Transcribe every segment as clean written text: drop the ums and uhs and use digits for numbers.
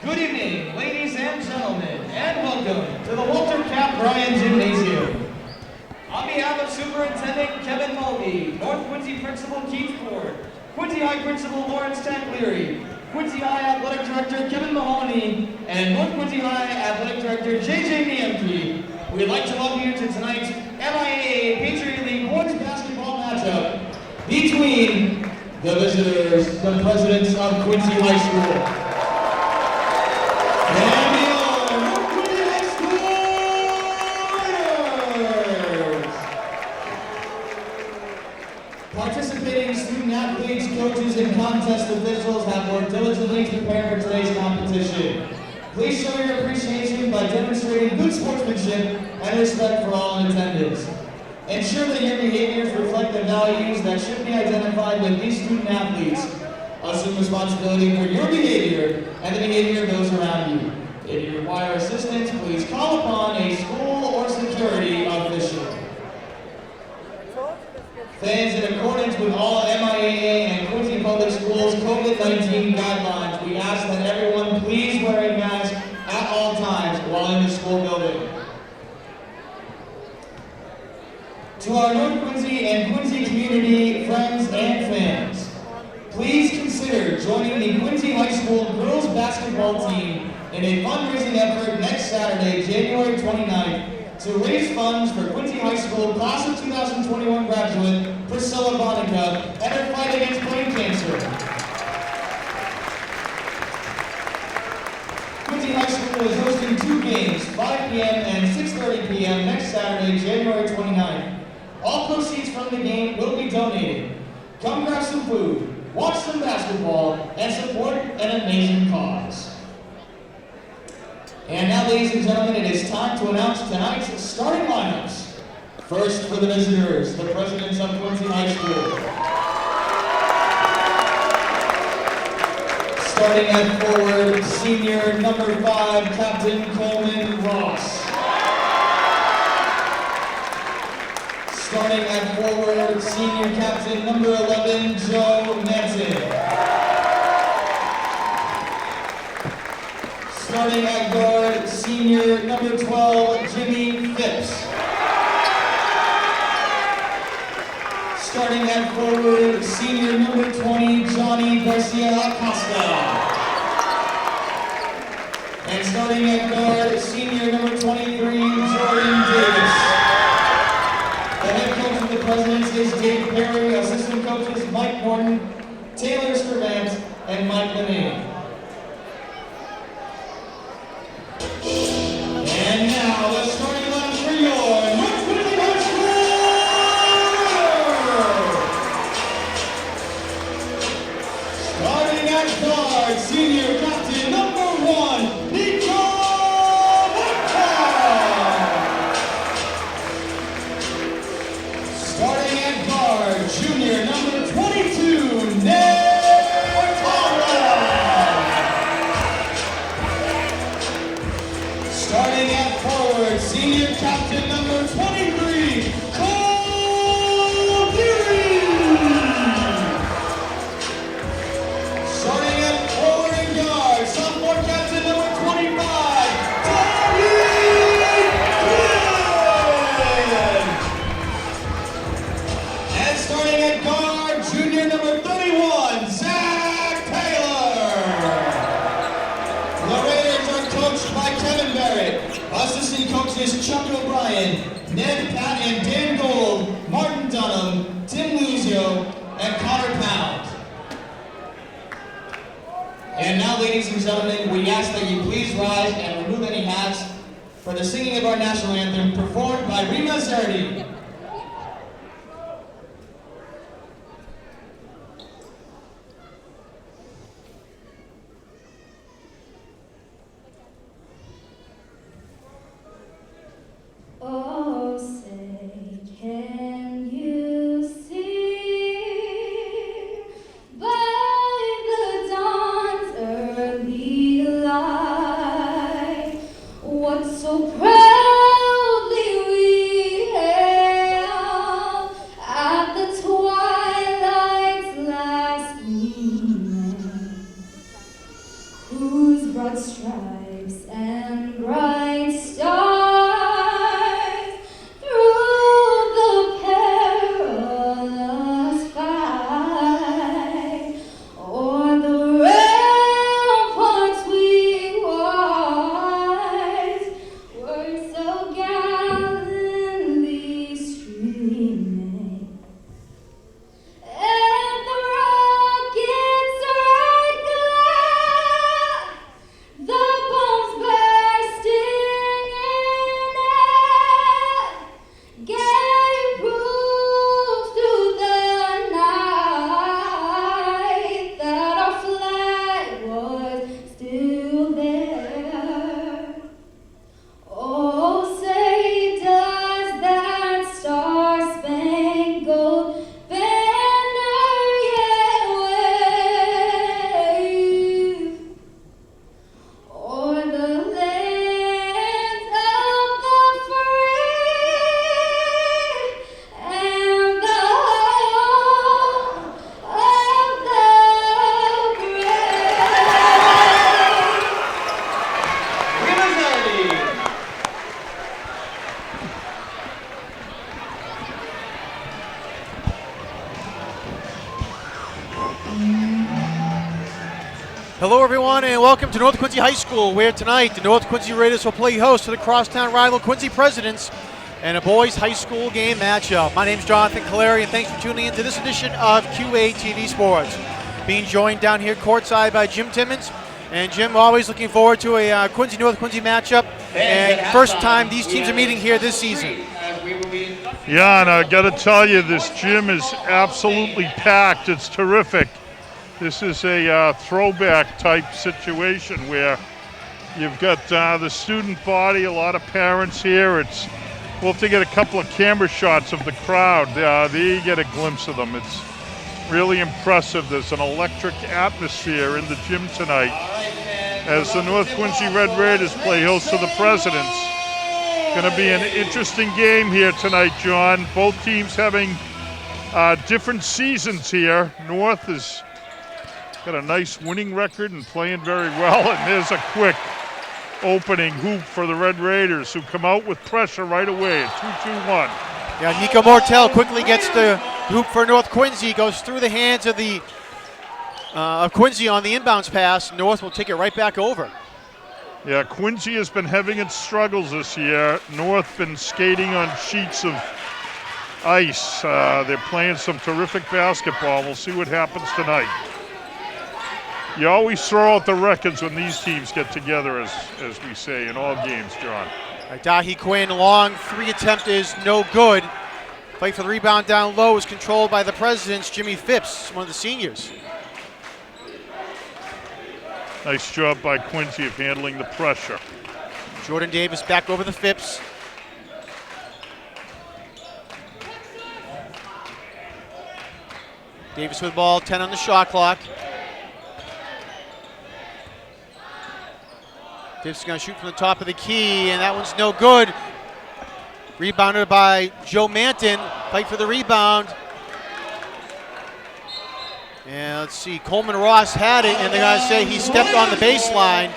Good evening, ladies and gentlemen, and welcome to the Walter Cap Bryan Gymnasium. On behalf of Superintendent Kevin Mulvey, North Quincy Principal Keith Ford, Quincy High Principal Lawrence Tackleary, Quincy High Athletic Director Kevin Mahoney, and North Quincy High Athletic Director JJ Niemke, we'd like to welcome you to tonight's MIAA Patriot League boys basketball matchup between the visitors, the presidents of Quincy High School. And your North Quincy High School Raiders! Participating student athletes, coaches, and contest officials have worked diligently to prepare for today's competition. Please show your appreciation by demonstrating good sportsmanship and respect for all in attendance. Ensure that your behaviors reflect the values that should be identified with these student athletes. Assume responsibility for your behavior and the behavior of those around you. If you require assistance, please call upon a school or security official. Fans, in accordance with all MIAA and Quincy Public Schools COVID-19 guidelines, we ask that everyone please wear a mask at all times while in the school building. To our North Quincy and Quincy community, friends, and fans, please consider joining the Quincy High School girls basketball team in a fundraising effort next Saturday, January 29th, to raise funds for Quincy High School Class of 2021 graduate Priscilla Bonica and her fight against brain cancer. Quincy High School is hosting 2 games, 5 p.m. and 6:30 p.m. next Saturday, January 29th. All proceeds from the game will be donated. Come grab some food, watch some basketball, and support an amazing cause. And now, ladies and gentlemen, it is time to announce tonight's starting lineups. First, for the visitors, the presidents of Quincy High School. Starting at forward, senior number 5, Captain Coleman Ross. Starting at forward, senior captain number 11, Joe Manson. Starting at guard, senior number 12, Jimmy Phipps. Starting at forward, senior number 20, Johnny Garcia Costa. And starting at guard, senior number 23, Jordan Davis. The head coach of the Presidents is Dave Perry, assistant coaches Mike Norton, Taylor Scrivant, and Mike Levine. And now, the starting line for your North Quincy High School! Starting at guard, senior captain number 1, Nico Mata. Starting at guard, junior number 22, Ned. Starting at forward, senior captain number 23, Cole Peary. Starting at forward and guard, sophomore captain number 25, Tommy Quinn. And starting at guard, junior number 31, Zach Taylor. The Raiders are coached by Kevin Barrett. Assistant coaches Chuck O'Brien, Ned Pat and Dan Gold, Martin Dunham, Tim Luzio, and Connor Pound. And now, ladies and gentlemen, we ask that you please rise and remove any hats for the singing of our national anthem performed by Rima Zardi. Oh, say, can you see by the dawn's early light what so proudly we hailed? Hello everyone and welcome to North Quincy High School, where tonight the North Quincy Raiders will play host to the crosstown rival Quincy Presidents in a boys high school game matchup. My name is Jonathan Caleri and thanks for tuning in to this edition of QATV Sports. Being joined down here courtside by Jim Timmons. And Jim, always looking forward to a Quincy-North Quincy matchup. And first time these teams are meeting here this season. Yeah, and I got to tell you, this gym is absolutely packed. It's terrific. This is a throwback type situation where you've got the student body, a lot of parents here. We'll have to get a couple of camera shots of the crowd. There you get a glimpse of them. It's really impressive. There's an electric atmosphere in the gym tonight as the North Quincy Red Raiders play host to the Presidents. Going to be an interesting game here tonight, John. Both teams having different seasons here. North has got a nice winning record and playing very well, and there's a quick opening hoop for the Red Raiders, who come out with pressure right away at 2-2-1. Yeah, Nico Mortel quickly gets the hoop for North Quincy, goes through the hands of of Quincy on the inbounds pass. North will take it right back over. Yeah, Quincy has been having its struggles this year. North been skating on sheets of ice. They're playing some terrific basketball. We'll see what happens tonight. You always throw out the records when these teams get together, as we say in all games, John. Dahi Quinn, long three attempt is no good. Fight for the rebound down low is controlled by the Presidents, Jimmy Phipps, one of the seniors. Nice job by Quincy of handling the pressure. Jordan Davis back over the Phipps. Davis with the ball, 10 on the shot clock. Davis is going to shoot from the top of the key, and that one's no good. Rebounded by Joe Manton. Fight for the rebound. And let's see, Coleman Ross had it, and they're going to say he stepped on the baseline,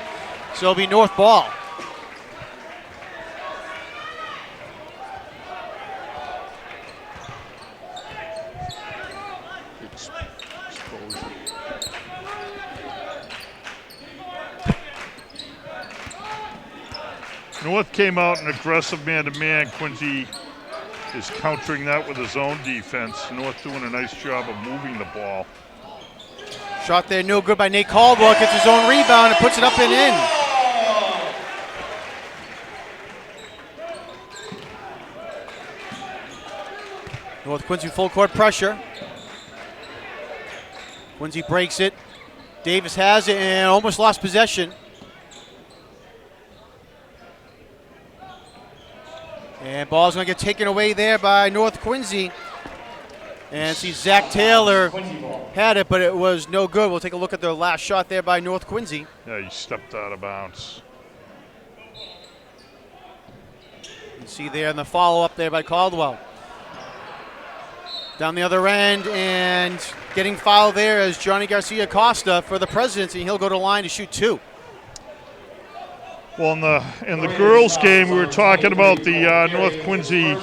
so it'll be North ball. North came out in aggressive man-to-man. Quincy is countering that with his own defense. North doing a nice job of moving the ball. Shot there, no good by Nate Caldwell. Gets his own rebound and puts it up and in. North Quincy full court pressure. Quincy breaks it. Davis has it and almost lost possession. And ball's going to get taken away there by North Quincy. And see Zach Taylor had it, but it was no good. We'll take a look at the last shot there by North Quincy. Yeah, he stepped out of bounds. You can see there in the follow-up there by Caldwell. Down the other end, and getting fouled there is Johnny Garcia Costa for the Presidents, and he'll go to the line to shoot two. Well, in the girls' game, we were talking about the North Quincy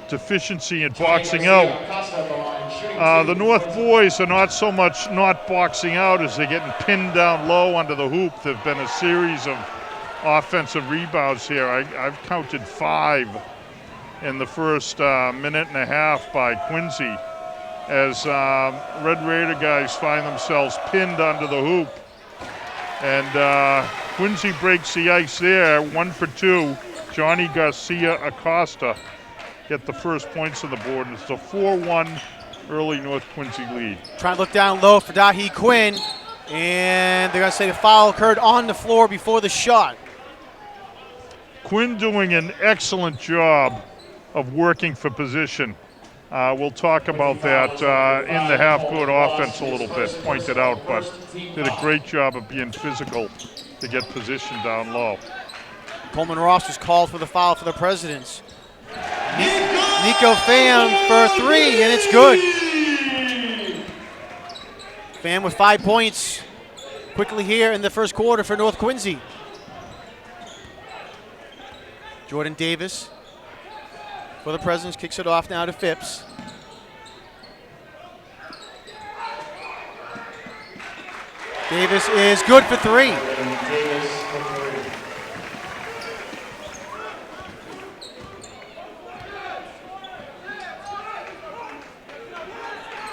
deficiency in boxing out. The North boys are not so much not boxing out as they're getting pinned down low under the hoop. There have been a series of offensive rebounds here. I've counted 5 in the first minute and a half by Quincy as Red Raider guys find themselves pinned under the hoop. And Quincy breaks the ice there, 1 for 2. Johnny Garcia Acosta get the first points on the board. It's a 4-1 early North Quincy lead. Trying to look down low for Dahi Quinn, and they're going to say the foul occurred on the floor before the shot. Quinn doing an excellent job of working for position. We'll talk about that in the half-court offense a little bit, pointed out, but did a great job of being physical to get position down low. Coleman Ross was called for the foul for the Presidents. Nico Pham for 3, and it's good. Pham with 5 points quickly here in the first quarter for North Quincy. Jordan Davis for the Presidents kicks it off now to Phipps. Davis is good for 3. Davis for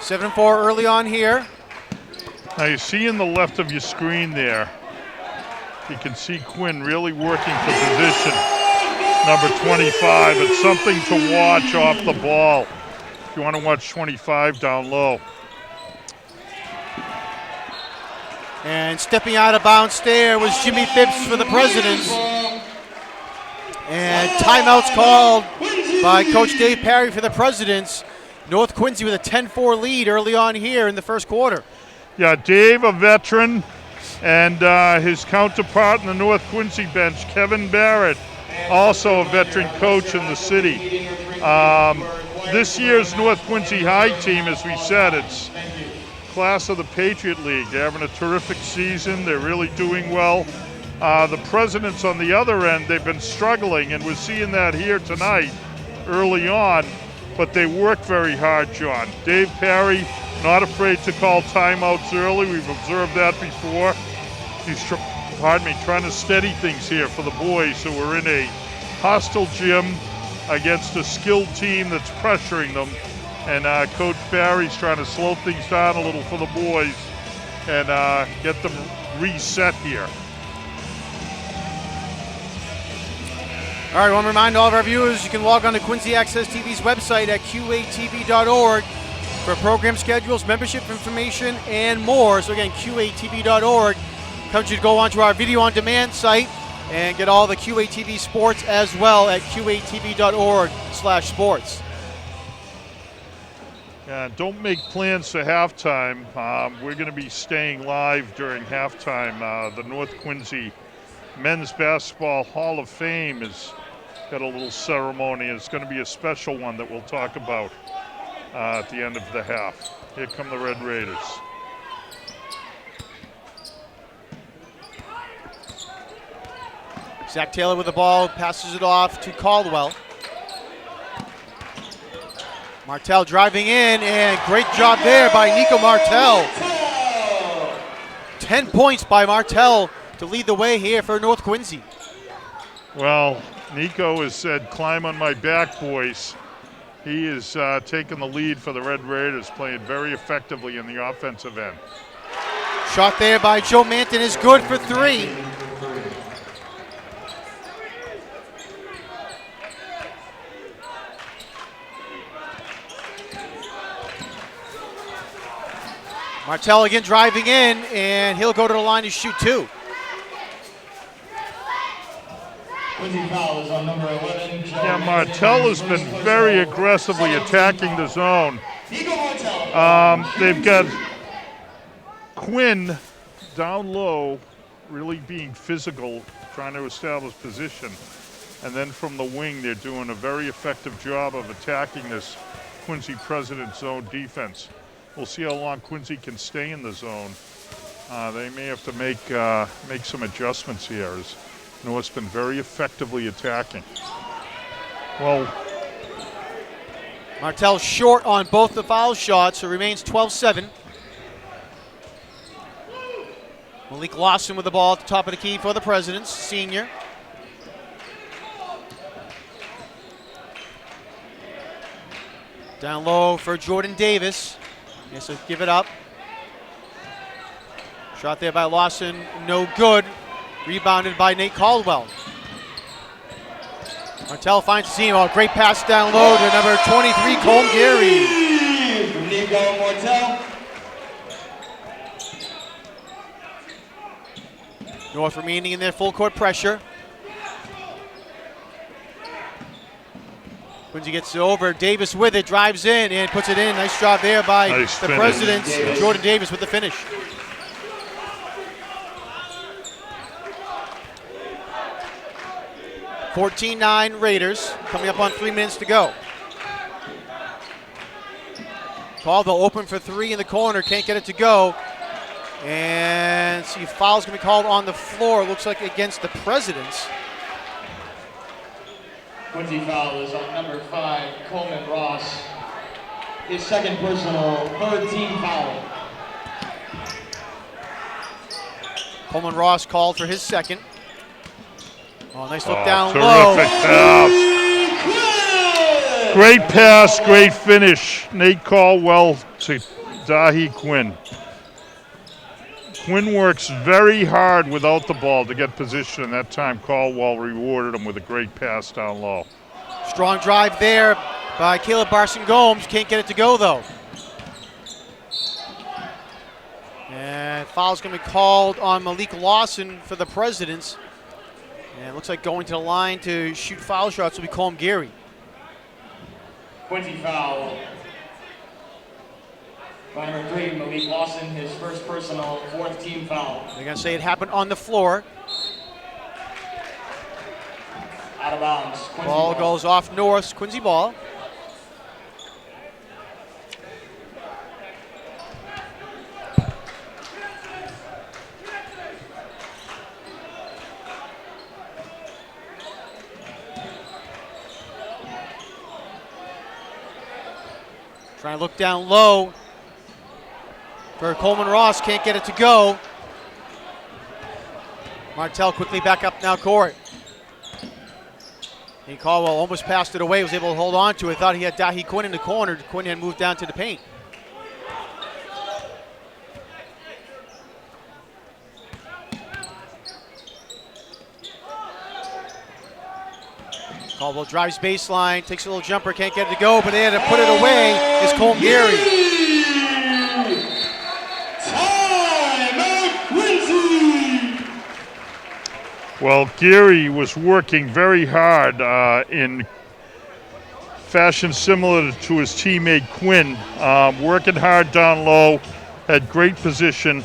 3. 7-4 early on here. Now you see in the left of your screen there, you can see Quinn really working for position. Number 25. It's something to watch off the ball if you want to watch 25 down low. And stepping out of bounds there was Jimmy Phipps for the Presidents. And timeouts called by Coach Dave Perry for the Presidents. North Quincy with a 10-4 lead early on here in the first quarter. Yeah, Dave, a veteran, and his counterpart in the North Quincy bench, Kevin Barrett, also a veteran coach in the city. This year's North Quincy High team, as we said, it's class of the Patriot League. They're having a terrific season. They're really doing well. The Presidents on the other end, they've been struggling, and we're seeing that here tonight early on, but they work very hard, John. Dave Perry, not afraid to call timeouts early. We've observed that before. He's trying to steady things here for the boys. So we're in a hostile gym against a skilled team that's pressuring them. And Coach Barry's trying to slow things down a little for the boys and get them reset here. All right, I want to remind all of our viewers you can log on to Quincy Access TV's website at QATV.org for program schedules, membership information, and more. So again, QATV.org comes you to go onto our video on demand site and get all the QATV sports as well at QATV.org/sports. Don't make plans for halftime. We're going to be staying live during halftime. The North Quincy Men's Basketball Hall of Fame has got a little ceremony. It's going to be a special one that we'll talk about at the end of the half. Here come the Red Raiders. Zach Taylor with the ball, passes it off to Caldwell. Martell driving in, and great job there by Nico Martell. 10 points by Martell to lead the way here for North Quincy. Well, Nico has said, climb on my back, boys. He is taking the lead for the Red Raiders, playing very effectively in the offensive end. Shot there by Joe Manton is good for 3. Martell again driving in, and he'll go to the line to shoot 2. Quincy foul is on number 11. Yeah, Martell has been very aggressively attacking the zone. Nico Martell. They've got Quinn down low, really being physical, trying to establish position. And then from the wing, they're doing a very effective job of attacking this Quincy President zone defense. We'll see how long Quincy can stay in the zone. They may have to make some adjustments here, as North's been very effectively attacking. Well, Martell short on both the foul shots, so it remains 12-7. Malik Lawson with the ball at the top of the key for the Presidents, senior. Down low for Jordan Davis. Yes, so give it up. Shot there by Lawson, no good. Rebounded by Nate Caldwell. Martell finds the seam. Oh, great pass down low to number 23, Colm Gary. Nico Martell. North remaining in their full court pressure. Quincy gets it over. Davis with it, drives in and puts it in. Nice job there by nice the finish. Presidents. Jordan Davis with the finish. (14-9) Raiders, coming up on 3 minutes to go. Caldwell open for 3 in the corner, can't get it to go. And see, foul's gonna be called on the floor. Looks like against the Presidents. Quincy foul is on number 5, Coleman Ross. His second personal, 3rd team foul. Coleman Ross called for his second. Oh, nice look down terrific low. pass. Great pass, great finish. Nate Caldwell to Dahi Quinn. Quinn works very hard without the ball to get position, and that time Caldwell rewarded him with a great pass down low. Strong drive there by Caleb Barson-Gomes. Can't get it to go, though. And foul's going to be called on Malik Lawson for the Presidents. And it looks like going to the line to shoot foul shots will be Colm Geary. Quincy foul. By number 3, Malik Lawson, his first personal, 4th team foul. They're going to say it happened on the floor. Out of bounds. Quincy Ball goes off North's Quincy ball. Trying to look down low for Coleman Ross, can't get it to go. Martell quickly back up now court. And Caldwell almost passed it away, was able to hold on to it. Thought he had Dahi Quinn in the corner. Quinn had moved down to the paint. Caldwell drives baseline, takes a little jumper, can't get it to go, but they had to put it away. Is Colm Geary. Well, Geary was working very hard in fashion similar to his teammate Quinn, working hard down low, had great position.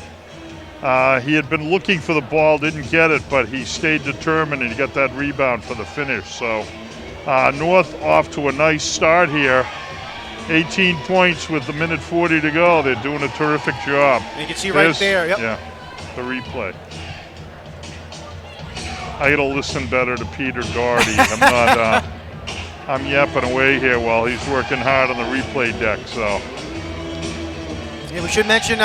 He had been looking for the ball, didn't get it, but he stayed determined and he got that rebound for the finish. So North off to a nice start here. 18 points with a minute 40 to go. They're doing a terrific job. You can see right there, yep. Yeah, the replay. I gotta listen better to Peter Doherty. I'm not, I'm yapping away here while he's working hard on the replay deck, so. Yeah, we should mention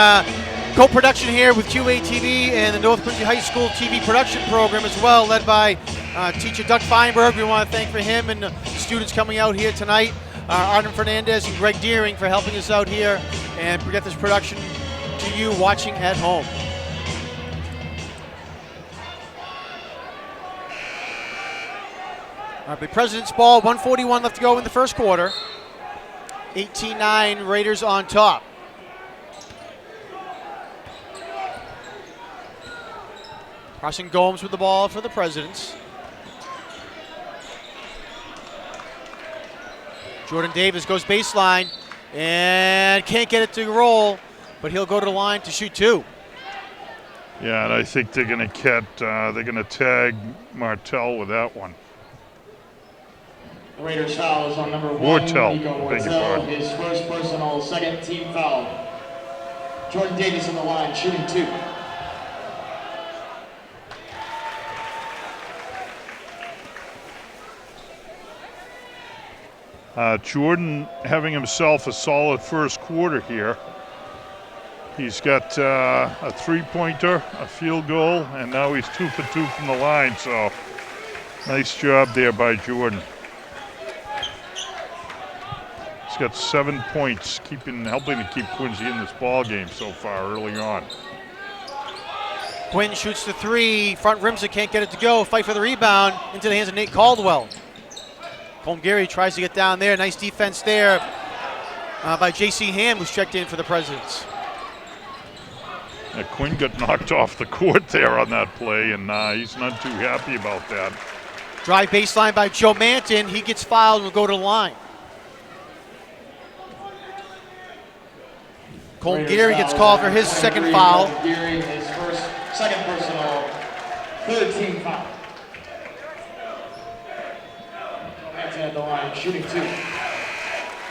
co-production here with QATV and the North Quincy High School TV production program as well, led by teacher Doug Feinberg. We want to thank for him and the students coming out here tonight. Arden Fernandez and Greg Deering for helping us out here and get this production to you watching at home. All right, the President's ball, 1:41 left to go in the first quarter. 18-9 Raiders on top. Carson Gomes with the ball for the Presidents. Jordan Davis goes baseline and can't get it to roll, but he'll go to the line to shoot two. Yeah, and I think they're going to tag Martell with that one. The Raiders foul is on number 1, Wartell, Nico beg your Wartell, pardon. his first personal, 2nd team foul. Jordan Davis on the line, shooting two. Jordan having himself a solid first quarter here. He's got a three-pointer, a field goal, and now he's 2 for 2 from the line, so nice job there by Jordan. He's got 7 points, helping to keep Quincy in this ball game so far early on. Quinn shoots the three, front rims it, can't get it to go. Fight for the rebound into the hands of Nate Caldwell. Colm Geary tries to get down there. Nice defense there by J.C. Ham, who's checked in for the Presidents. Yeah, Quinn got knocked off the court there on that play, and he's not too happy about that. Drive baseline by Joe Manton. He gets fouled and will go to the line. Colm Geary gets called for his second foul. Geary, his second personal, 3rd team foul. Manton at the line, shooting two.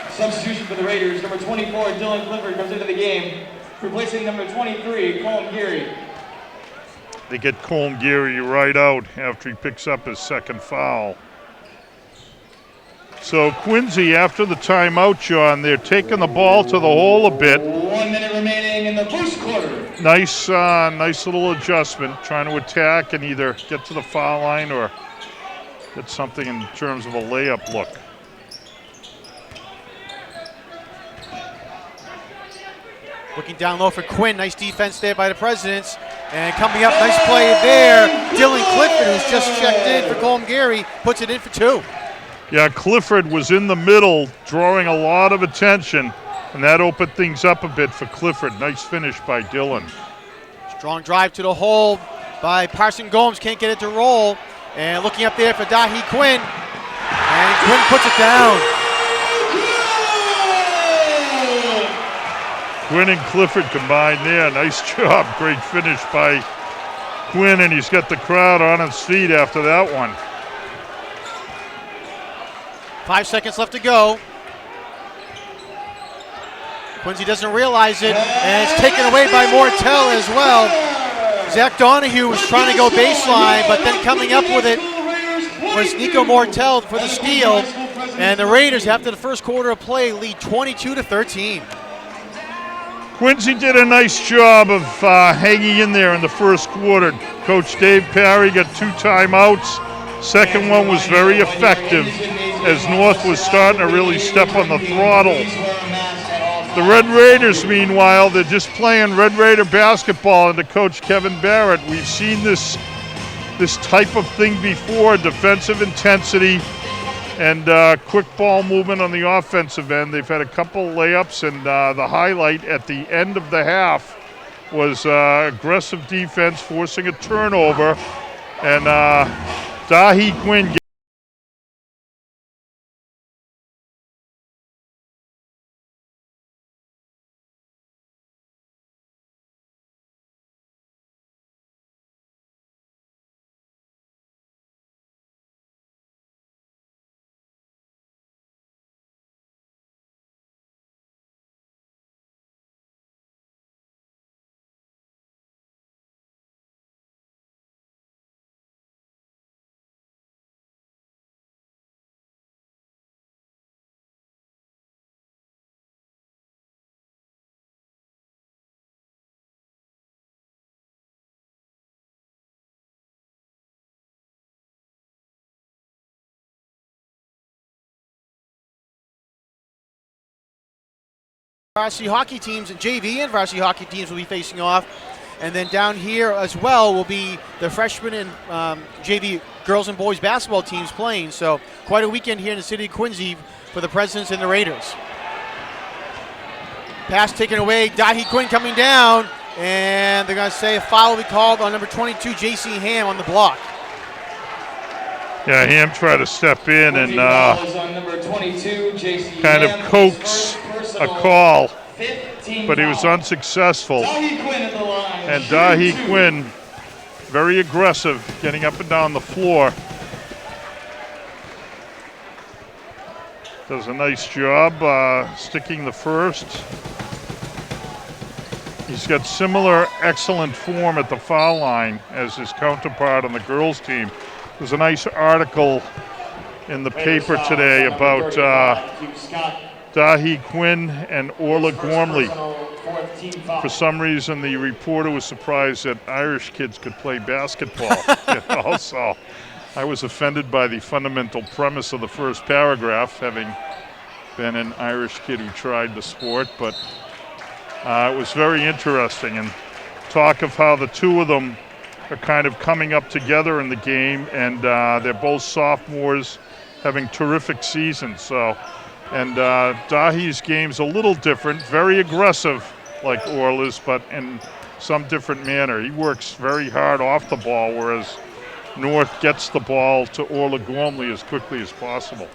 Substitution for the Raiders, number 24, Dylan Clifford comes into the game, replacing number 23, Colm Geary. They get Colm Geary right out after he picks up his second foul. So Quincy, after the timeout, John, they're taking the ball to the hole a bit. 1 minute remaining in the first quarter. Nice little adjustment, trying to attack and either get to the foul line or get something in terms of a layup look. Looking down low for Quinn. Nice defense there by the Presidents. And coming up, nice play there. Dylan Clifford, who's just checked in for Colm Gary, puts it in for 2. Yeah, Clifford was in the middle, drawing a lot of attention, and that opened things up a bit for Clifford. Nice finish by Dylan. Strong drive to the hole by Parson Gomes. Can't get it to roll. And looking up there for Dahi Quinn. And Quinn puts it down. Quinn and Clifford combined there. Nice job. Great finish by Quinn, and he's got the crowd on its feet after that one. 5 seconds left to go. Quincy doesn't realize it, and it's taken away by Mortel as well. Zach Donahue was trying to go baseline, but then coming up with it was Nico Mortel for the steal. And the Raiders, after the first quarter of play, lead 22-13. Quincy did a nice job of hanging in there in the first quarter. Coach Dave Parry got 2 timeouts. Second one was very effective as North was starting to really step on the throttle. The Red Raiders, meanwhile, they're just playing Red Raider basketball under Coach Kevin Barrett. We've seen this type of thing before, defensive intensity and quick ball movement on the offensive end. They've had a couple layups, and the highlight at the end of the half was aggressive defense forcing a turnover, and Dahi Quinn Varsity hockey teams, and JV and varsity hockey teams will be facing off. And then down here as well will be the freshman and JV girls and boys basketball teams playing. So quite a weekend here in the city of Quincy for the Presidents and the Raiders. Pass taken away, Dahi Quinn coming down, and they're going to say a foul will be called on number 22, J.C. Ham, on the block. Yeah, Ham tried to step in and kind of coax a call, but he was unsuccessful. And Dahi Quinn, very aggressive, getting up and down the floor. Does a nice job sticking the first. He's got similar excellent form at the foul line as his counterpart on the girls' team. There's a nice article in the paper today about Dahi Quinn and Orla Gormley. For some reason, the reporter was surprised that Irish kids could play basketball. Also, I was offended by the fundamental premise of the first paragraph, having been an Irish kid who tried the sport, but it was very interesting, and talk of how the two of them are kind of coming up together in the game, and they're both sophomores having terrific seasons. So, and Dahi's game's a little different, very aggressive like Orla's, but in some different manner. He works very hard off the ball, whereas North gets the ball to Orla Gormley as quickly as possible.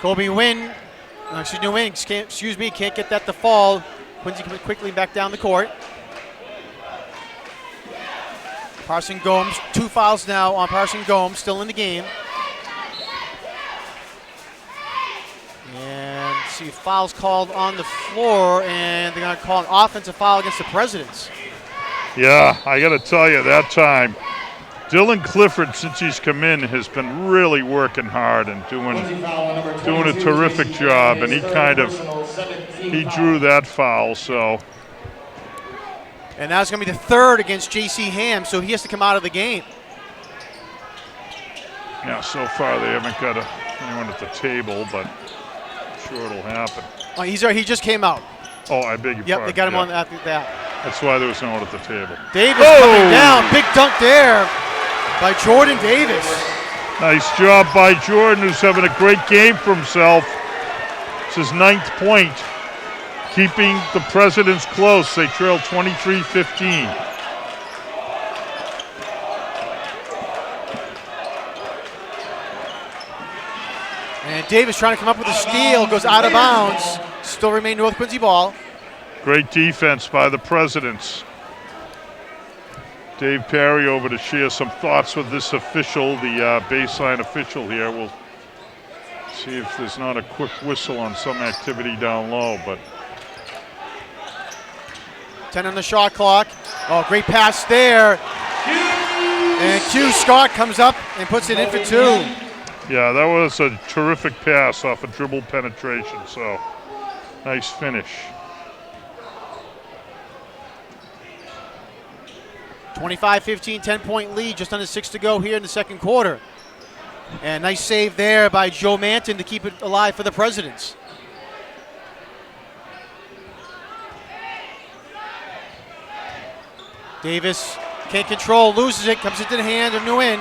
Colby Wynn, can't get that to fall. Quincy coming quickly back down the court. Parson Gomes, 2 fouls now on Parson Gomes, still in the game. And see fouls called on the floor, and they're going to call an offensive foul against the Presidents. Yeah, I got to tell you, that time, Dylan Clifford, since he's come in, has been really working hard and doing a terrific job, and he drew that foul, so. And that's going to be the third against J.C. Ham, so he has to come out of the game. Yeah, so far they haven't got anyone at the table, but I'm sure it'll happen. Oh, he just came out. Oh, I beg your Yep, pardon. they got him on after that. That's why there was no one at the table. Davis coming down. Big dunk there by Jordan Davis. Nice job by Jordan, who's having a great game for himself. It's his 9th point, keeping the Presidents close. They trail 23-15. And Davis trying to come up with a steal, goes out of bounds. Still remain North Quincy ball. Great defense by the Presidents. Dave Perry over to share some thoughts with this official, the baseline official here. We'll see if there's not a quick whistle on some activity down low, but 10 on the shot clock. Oh, great pass there. And Q Scott comes up and puts it in for 2. yeah, that was a terrific pass off a dribble penetration, so nice finish. 25-15, 10-point lead, just under 6 to go here in the second quarter. And nice save there by Joe Manton to keep it alive for the Presidents. Davis can't control, loses it, comes into the hand of Nguyen.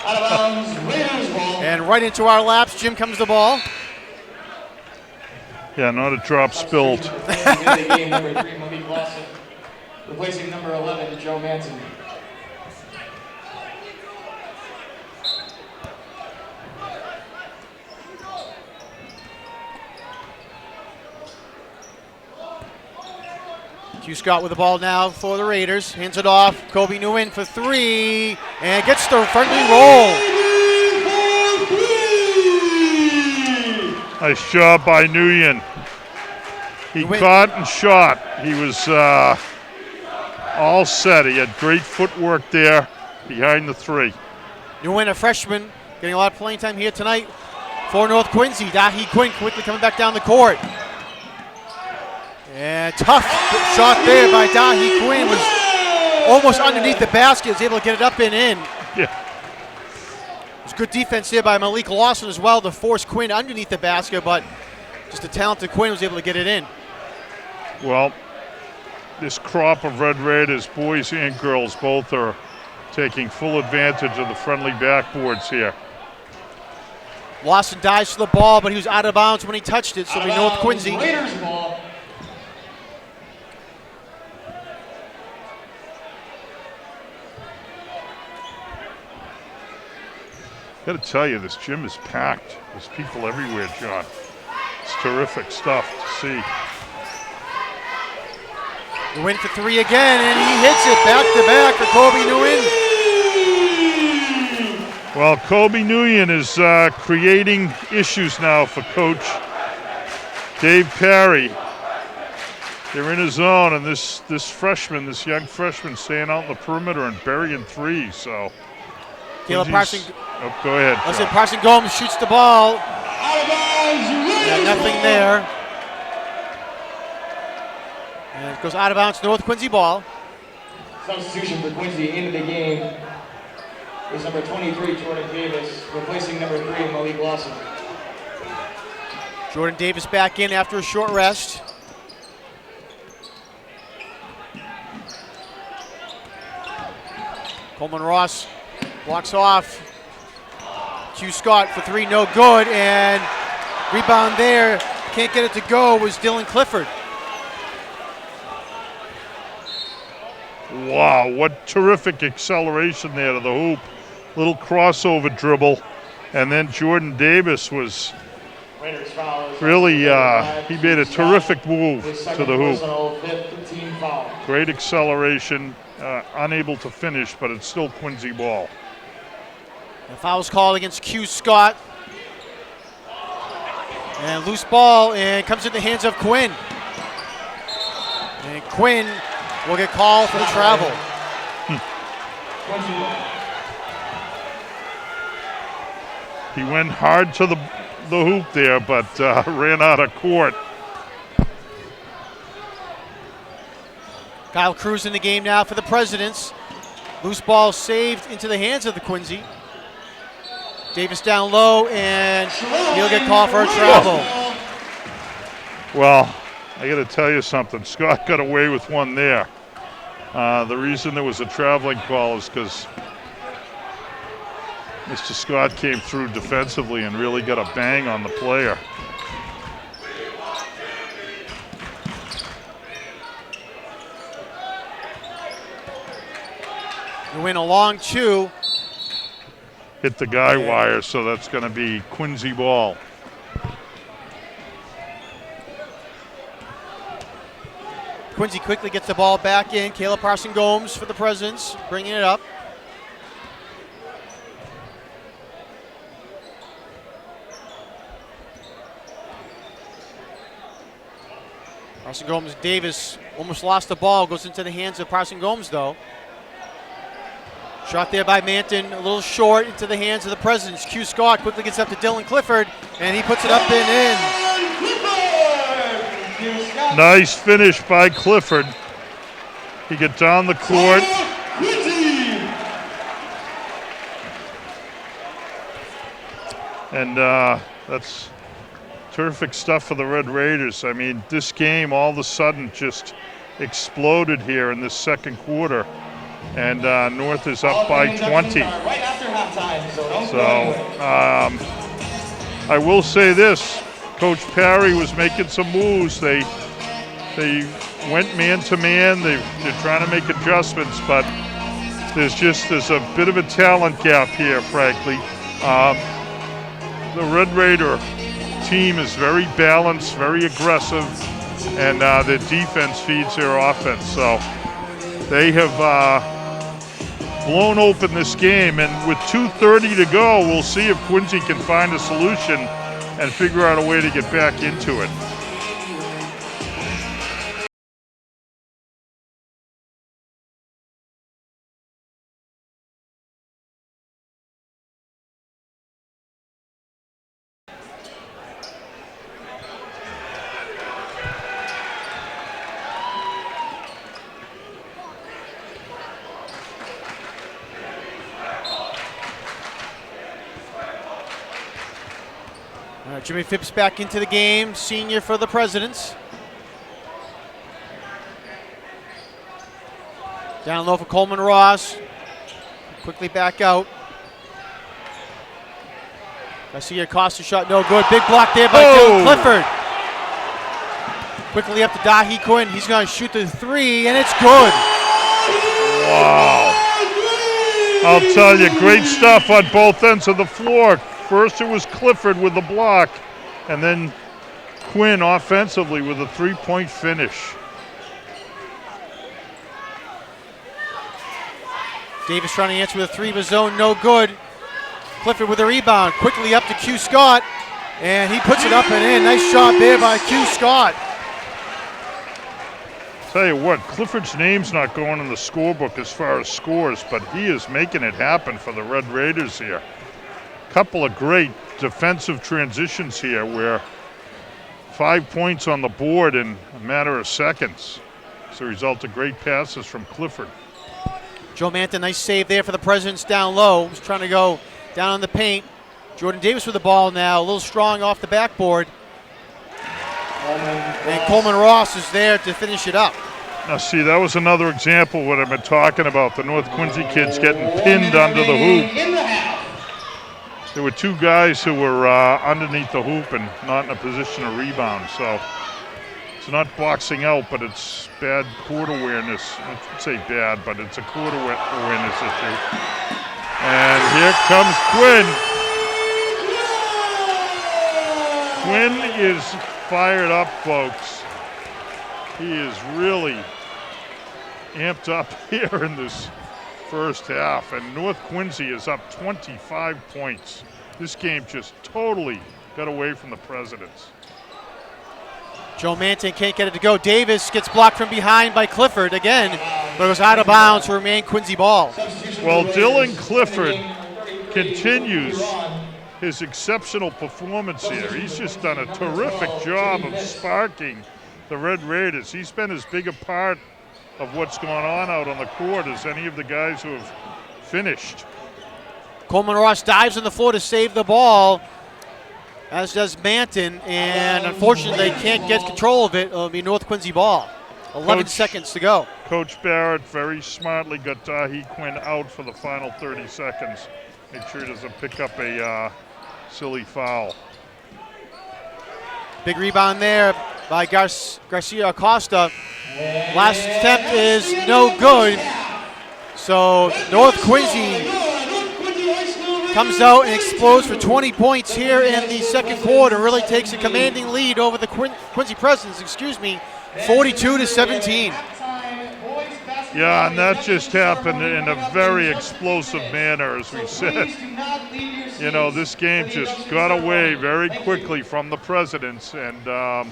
Out of bounds, Raiders ball. And right into our laps, Jim comes the ball. Yeah, not a drop spilled. Game number 3, Malik Lawson, replacing number 11, Joe Manson. Q Scott with the ball now for the Raiders. Hands it off. Kobe Nguyen for 3. And gets the friendly roll. Nice job by Nguyen. He caught and shot. He was all set. He had great footwork there behind the 3. Nguyen, a freshman, getting a lot of playing time here tonight for North Quincy. Dahi Quinn quickly coming back down the court. And tough shot there by Dahi Quinn. Was almost underneath the basket. Was able to get it up and in. Yeah. It was good defense there by Malik Lawson as well to force Quinn underneath the basket, but just a talented Quinn was able to get it in. Well, this crop of Red Raiders, boys and girls, both are taking full advantage of the friendly backboards here. Lawson dives for the ball, but he was out of bounds when he touched it, so it'll be North Quincy. Raiders ball. Got to tell you, this gym is packed. There's people everywhere, John. It's terrific stuff to see. Nguyen for 3 again, and he hits it back-to-back for Kobe Nguyen. Well, Kobe Nguyen is creating issues now for Coach Dave Perry. They're in his zone, and this young freshman, staying out in the perimeter and burying 3s. So, Caleb Parson. Oh, go ahead. I said Parson Gomes shoots the ball. And nothing there. And it goes out of bounds, North Quincy ball. Substitution for Quincy into the game is number 23, Jordan Davis, replacing number 3, Malik Lawson. Jordan Davis back in after a short rest. Coleman Ross walks off. Q Scott for 3, no good, and rebound there, can't get it to go, was Dylan Clifford. Wow, what terrific acceleration there to the hoop. Little crossover dribble, and then Jordan Davis was really, he made a terrific move to the hoop. Great acceleration, unable to finish, but it's still Quincy ball. The foul's called against Q Scott. And loose ball, and comes in the hands of Quinn. And Quinn will get called for the travel. He went hard to the hoop there, but ran out of court. Kyle Cruz in the game now for the Presidents. Loose ball saved into the hands of the Quincy. Davis down low, and he'll get called for a travel. Well, I got to tell you something. Scott got away with one there. The reason there was a traveling call is because Mr. Scott came through defensively and really got a bang on the player. You win a long 2. Hit the guy wire, so that's going to be Quincy ball. Quincy quickly gets the ball back in. Caleb Parson-Gomes for the Presidents, bringing it up. Parson-Gomes, Davis almost lost the ball. Goes into the hands of Parson-Gomes, though. Shot there by Manton, a little short into the hands of the Presidents. Q Scott quickly gets up to Dylan Clifford, and he puts it up and in. Nice finish by Clifford. He gets down the court. And that's terrific stuff for the Red Raiders. I mean, this game all of a sudden just exploded here in this second quarter. And North is up by 20. Right after halftime, I will say this. Coach Parry was making some moves. They went man to man. They're trying to make adjustments, but there's a bit of a talent gap here, frankly. The Red Raider team is very balanced, very aggressive, and their defense feeds their offense. So they have blown open this game, and with 2:30 to go, we'll see if Quincy can find a solution and figure out a way to get back into it. Jimmy Phipps back into the game, senior for the Presidents. Down low for Coleman Ross. Quickly back out. Garcia Costa shot no good. Big block there by Dylan Clifford. Quickly up to Dahi Quinn. He's going to shoot the 3, and it's good. Wow. I'll tell you, great stuff on both ends of the floor. First it was Clifford with the block, and then Quinn offensively with a 3-point finish. Davis trying to answer with a 3 of his own, no good. Clifford with a rebound, quickly up to Q Scott, and he puts it up and in. Nice shot there by Q Scott. Tell you what, Clifford's name's not going in the scorebook as far as scores, but he is making it happen for the Red Raiders here. Couple of great defensive transitions here where 5 points on the board in a matter of seconds. It's a result of great passes from Clifford. Joe Manta, nice save there for the Presidents down low. He's trying to go down on the paint. Jordan Davis with the ball now, a little strong off the backboard. And Coleman Ross is there to finish it up. Now see, that was another example of what I've been talking about, the North Quincy kids getting pinned under the hoop. There were 2 guys who were underneath the hoop and not in a position to rebound. So it's not boxing out, but it's bad court awareness. I should say bad, but it's a court awareness issue. And here comes Quinn. Quinn is fired up, folks. He is really amped up here in this first half, and North Quincy is up 25 points. This game just totally got away from the Presidents. Joe Manton can't get it to go. Davis gets blocked from behind by Clifford again, but it was out of bounds to remain Quincy ball. Well, Dylan Clifford continues his exceptional performance here. He's just done a terrific job of sparking the Red Raiders. He's been as big a part of what's going on out on the court as any of the guys who have finished. Coleman Ross dives on the floor to save the ball, as does Manton, and unfortunately they can't get control of it. It'll be North Quincy ball. 11 seconds to go. Coach Barrett very smartly got Dahi Quinn out for the final 30 seconds. Make sure he doesn't pick up a silly foul. Big rebound there by Garcia Costa. Last attempt is no good. So North Quincy comes out and explodes for 20 points here in the second quarter. Really takes a commanding lead over the Quincy Presidents, 42-17. Yeah, and that just happened in a very explosive manner, as we said. You know, this game just got away very quickly from the Presidents, and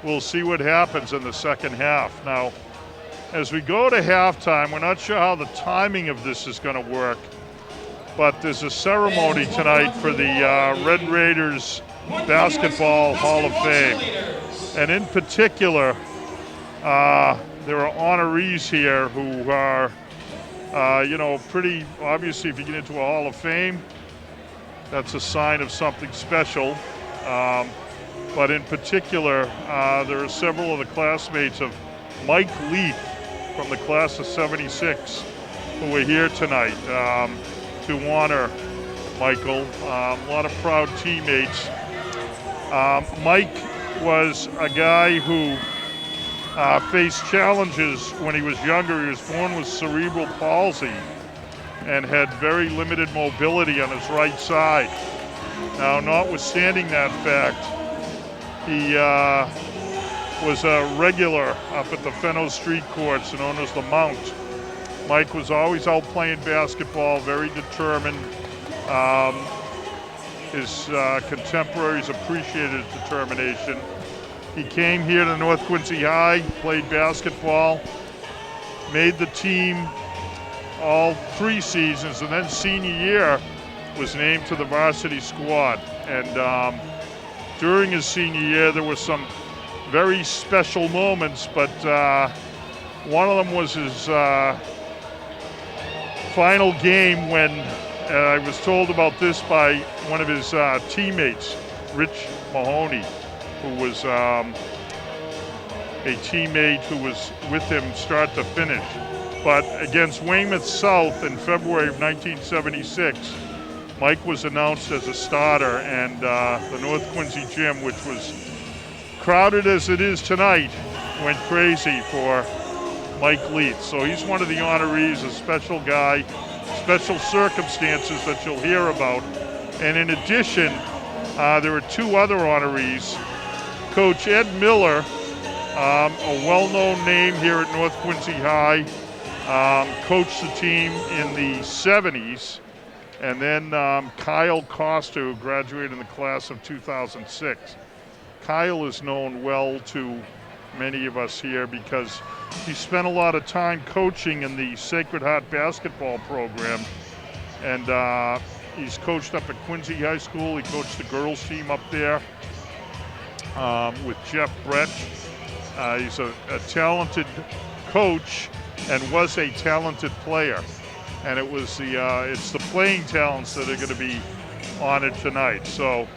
we'll see what happens in the second half. Now, as we go to halftime, we're not sure how the timing of this is going to work, but there's a ceremony tonight for the Red Raiders Basketball Hall of Fame. And in particular, there are honorees here who are, pretty, obviously if you get into a Hall of Fame, that's a sign of something special. But in particular, there are several of the classmates of Mike Leith from the class of 76 who are here tonight to honor Michael. A lot of proud teammates. Mike was a guy who faced challenges when he was younger. He was born with cerebral palsy and had very limited mobility on his right side. Now, notwithstanding that fact, he was a regular up at the Fenno Street courts known as the Mount. Mike was always out playing basketball, very determined. His contemporaries appreciated his determination. He came here to North Quincy High, played basketball, made the team all 3 seasons, and then senior year was named to the varsity squad. And during his senior year, there were some very special moments, but one of them was his final game when I was told about this by one of his teammates, Rich Mahoney, who was a teammate who was with him start to finish. But against Weymouth South in February of 1976, Mike was announced as a starter, and the North Quincy gym, which was crowded as it is tonight, went crazy for Mike Leith. So he's one of the honorees, a special guy, special circumstances that you'll hear about. And in addition, there were 2 other honorees. Coach Ed Miller, a well-known name here at North Quincy High, coached the team in the 70s. And then Kyle Costa, who graduated in the class of 2006. Kyle is known well to many of us here because he spent a lot of time coaching in the Sacred Heart basketball program. And he's coached up at Quincy High School. He coached the girls team up there with Jeff Brett. He's a talented coach and was a talented player. And it was it's the playing talents that are going to be honored tonight. So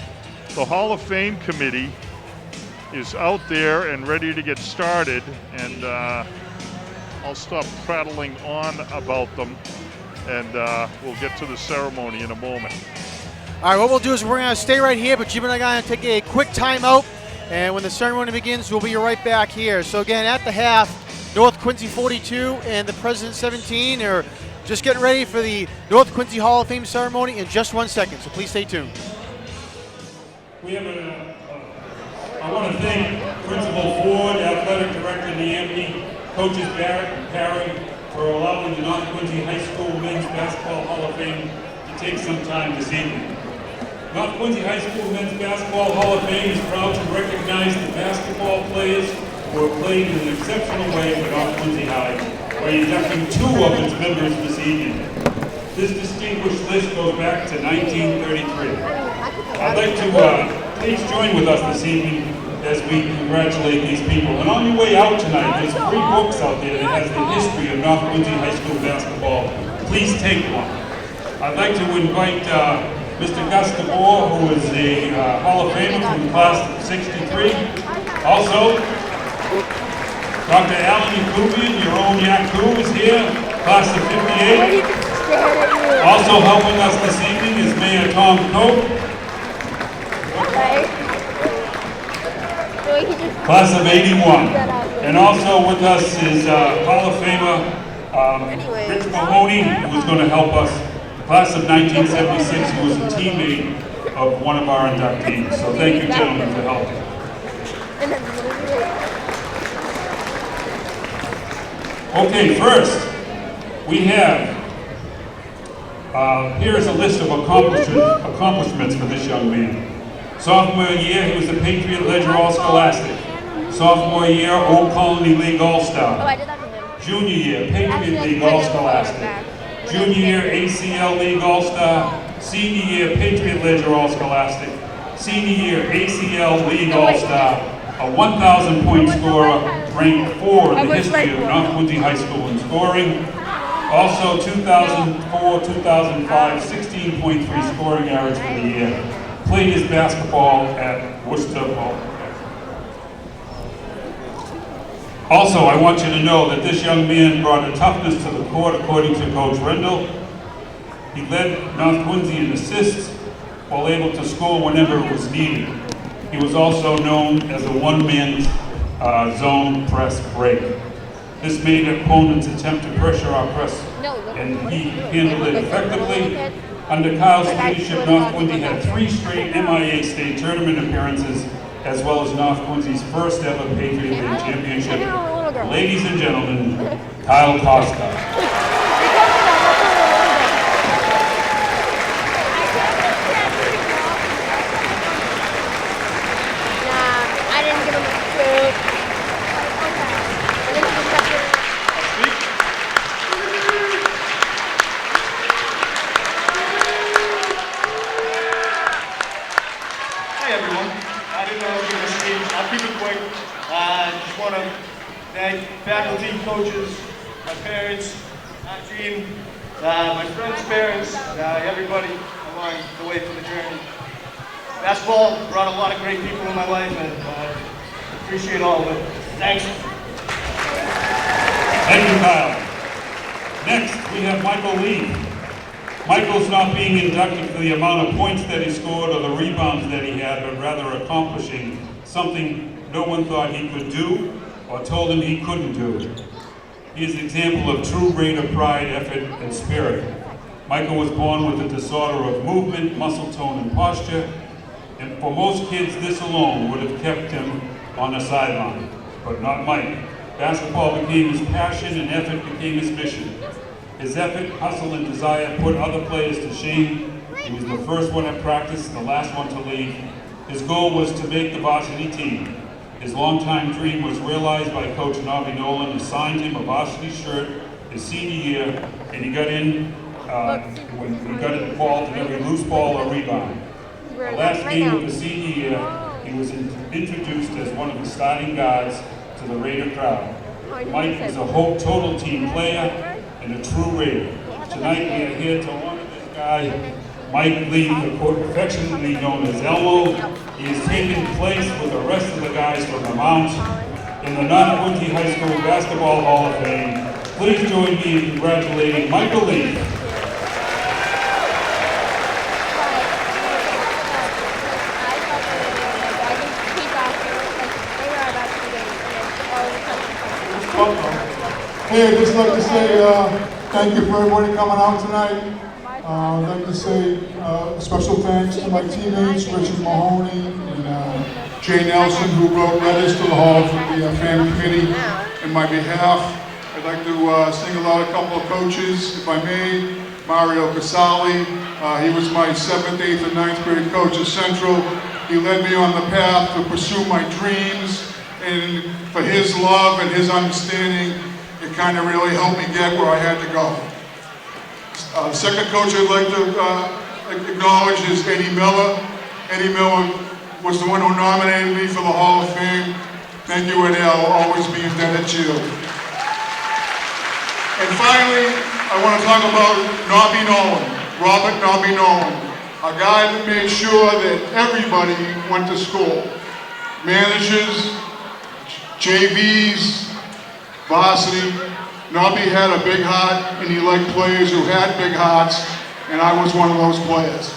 the Hall of Fame committee is out there and ready to get started, and I'll stop prattling on about them, and we'll get to the ceremony in a moment. All right, what we'll do is we're going to stay right here, but Jim and I are going to take a quick timeout, and when the ceremony begins, we'll be right back here. So again, at the half, North Quincy 42 and the President 17 are just getting ready for the North Quincy Hall of Fame ceremony in just 1 second, so please stay tuned. We have I want to thank Principal Ford, Athletic Director Niamni, Coaches Barrett and Parry for allowing the North Quincy High School Men's Basketball Hall of Fame to take some time this evening. North Quincy High School Men's Basketball Hall of Fame is proud to recognize the basketball players who have played in an exceptional way for North Quincy High by inducting 2 of its members this evening. This distinguished list goes back to 1933. I'd like to please join with us this evening as we congratulate these people. And on your way out tonight, there's 3 books out there that has the history of North Quincy High School basketball. Please take one. I'd like to invite Mr. Costa, who is a Hall of Famer from the class of '63. Also, Dr. Alan Yakubian, your own Yaku, is here, class of '58. Also helping us this evening is Mayor Tom Cope, class of '81. And also with us is Hall of Famer Rich Mahoney, who is going to help us. Class of 1976, who was a teammate of one of our inductees. So thank you, gentlemen, for helping. Okay, first, we have, here is a list of accomplishments for this young man. Sophomore year, he was the Patriot Ledger All-Scholastic. Sophomore year, Old Colony League All-Star. Junior year, Patriot League All-Scholastic. Junior year, ACL League All-Star. Senior year, Patriot Ledger All-Scholastic. Senior year, ACL League All-Star. A 1,000-point scorer, ranked 4 in the history of North Quincy High School in scoring. Also, 2004-2005, 16.3 scoring average for the year. Played his basketball at Worcester. Also, I want you to know that this young man brought a toughness to the court, according to Coach Rendell. He led North Quincy in assists while able to score whenever it was needed. He was also known as a one-man zone press break. This made opponents attempt to pressure our press, and he handled it effectively. Under Kyle's leadership, North Quincy had 3 straight MIA state tournament appearances, as well as North Quincy's first ever Patriot League championship. Ladies and gentlemen, Kyle Costa. Faculty, coaches, my parents, my team, my friends' parents, everybody along the way for the journey. Basketball brought a lot of great people in my life, and I appreciate all of it. Thanks. Thank you, Kyle. Next, we have Michael Leith. Michael's not being inducted for the amount of points that he scored or the rebounds that he had, but rather accomplishing something no one thought he could do or told him he couldn't do. He is an example of true Raider pride, effort, and spirit. Michael was born with a disorder of movement, muscle tone, and posture, and for most kids, this alone would have kept him on the sideline, but not Mike. Basketball became his passion, and effort became his mission. His effort, hustle, and desire put other players to shame. He was the first one at practice, the last one to leave. His goal was to make the varsity team. His longtime dream was realized by Coach Navi Nolan, who signed him a varsity shirt his senior year, and he got in when he got involved in every loose ball or rebound. The last game of the senior year, he was introduced as one of the starting guards to the Raider crowd. Mike is a whole total team player and a true Raider. Tonight we are here to honor this guy, Mike Leith, affectionately known as Elmo. He is taking place with the rest of the guys from the Mount in the North Quincy High School Basketball Hall of Fame. Please join me in congratulating Michael Leith. Hey, I'd just like to say thank you for everybody coming out tonight. I'd like to say a special thanks to my teammates, Richard Mahoney and Jay Nelson, who wrote letters to the Hall for the family committee in my behalf. I'd like to single out a couple of coaches, if I may. Mario Casali, he was my 7th, 8th, and 9th grade coach at Central. He led me on the path to pursue my dreams, and for his love and his understanding, it kind of really helped me get where I had to go. The second coach I'd like to acknowledge is Eddie Miller. Eddie Miller was the one who nominated me for the Hall of Fame. Thank you, Ed. I'll always be indebted to you. And finally, I want to talk about Nobby Nolan, Robert Nobby Nolan, a guy that made sure that everybody went to school. Managers, JVs, varsity. Nobby had a big heart, and he liked players who had big hearts, and I was one of those players.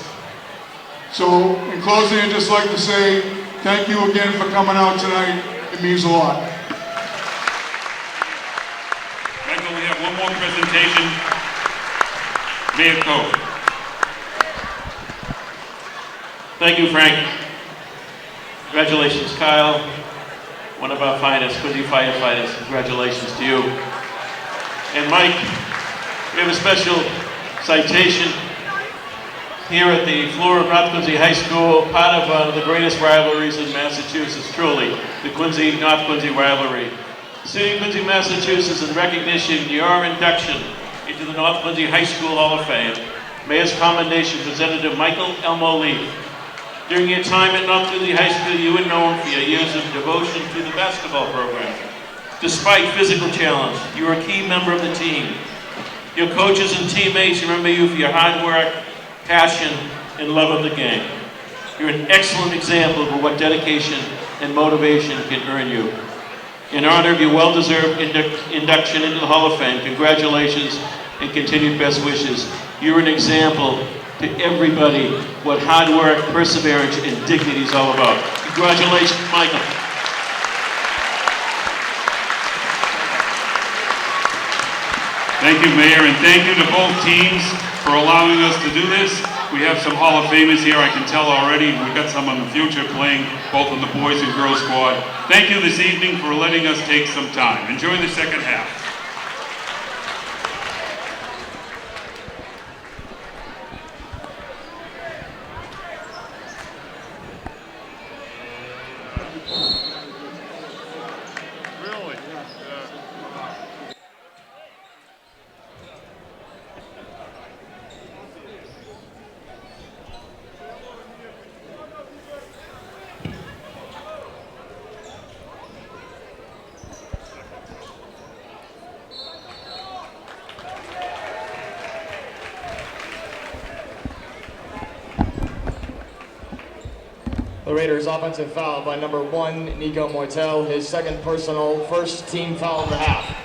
So, in closing, I'd just like to say thank you again for coming out tonight. It means a lot. Michael, we have one more presentation. Mayor Coe. Thank you, Frank. Congratulations, Kyle. One of our finest, Quincy firefighters. Congratulations to you. And Mike, we have a special citation here at the floor of North Quincy High School, part of one of the greatest rivalries in Massachusetts, truly, the Quincy-North Quincy rivalry. City of Quincy, Massachusetts, in recognition of your induction into the North Quincy High School Hall of Fame, Mayor's commendation presented to Michael Elmo Leith. During your time at North Quincy High School, you were known for your years of devotion to the basketball program. Despite physical challenge, you were a key member of the team. Your coaches and teammates remember you for your hard work, passion, and love of the game. You're an excellent example of what dedication and motivation can earn you. In honor of your well-deserved induction into the Hall of Fame, congratulations and continued best wishes. You're an example to everybody what hard work, perseverance, and dignity is all about. Congratulations, Michael. Thank you, Mayor, and thank you to both teams for allowing us to do this. We have some Hall of Famers here, I can tell already. We've got some in the future playing both on the boys and girls squad. Thank you this evening for letting us take some time. Enjoy the second half. The Raiders offensive foul by number 1, Nico Mortel, his second personal, first team foul of the half.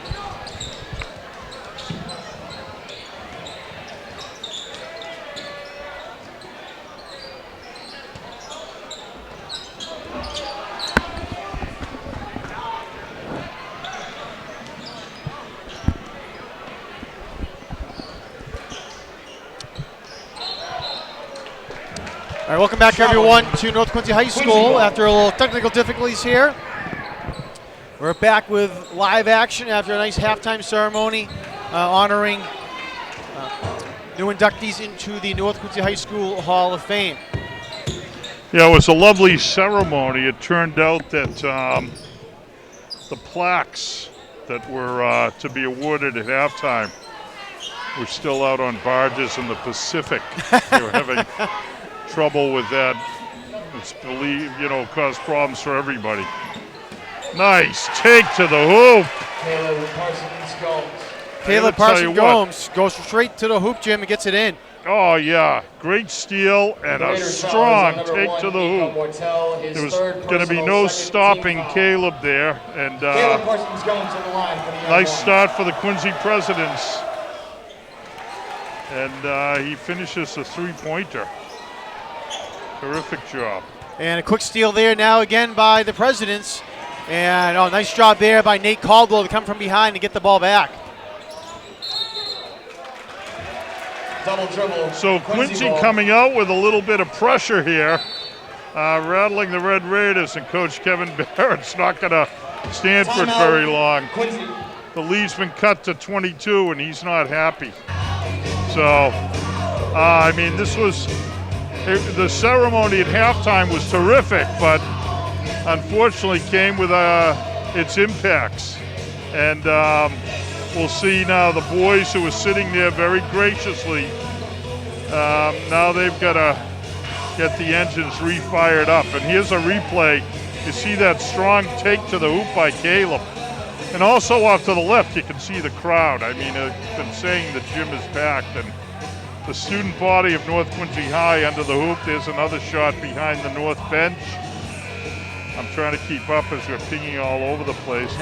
All right, welcome back everyone to North Quincy High School. After a little technical difficulties here, we're back with live action after a nice halftime ceremony honoring new inductees into the North Quincy High School Hall of Fame. Yeah, it was a lovely ceremony. It turned out that the plaques that were to be awarded at halftime were still out on barges in the Pacific. They were having trouble with that. It's caused problems for everybody. Nice take to the hoop. Caleb Parsons Gomes goes straight to the hoop, Jim, and gets it in. Oh yeah, great steal and a strong take to the hoop. There was going to be no stopping Caleb there, and nice start for the Quincy Presidents. And he finishes a three-pointer. Terrific job. And a quick steal there now again by the Presidents. And nice job there by Nate Caldwell to come from behind and get the ball back. Double dribble. So Quincy coming out with a little bit of pressure here, rattling the Red Raiders, and Coach Kevin Barrett's not going to stand for it very long. Quincy. The lead's been cut to 22, and he's not happy. So, the ceremony at halftime was terrific, but unfortunately came with its impacts. And we'll see now the boys who were sitting there very graciously. Now they've got to get the engines re-fired up. And here's a replay. You see that strong take to the hoop by Caleb. And also off to the left, you can see the crowd. I mean, I've been saying the gym is packed, and the student body of North Quincy High under the hoop. There's another shot behind the north bench. I'm trying to keep up as we're pinging all over the place.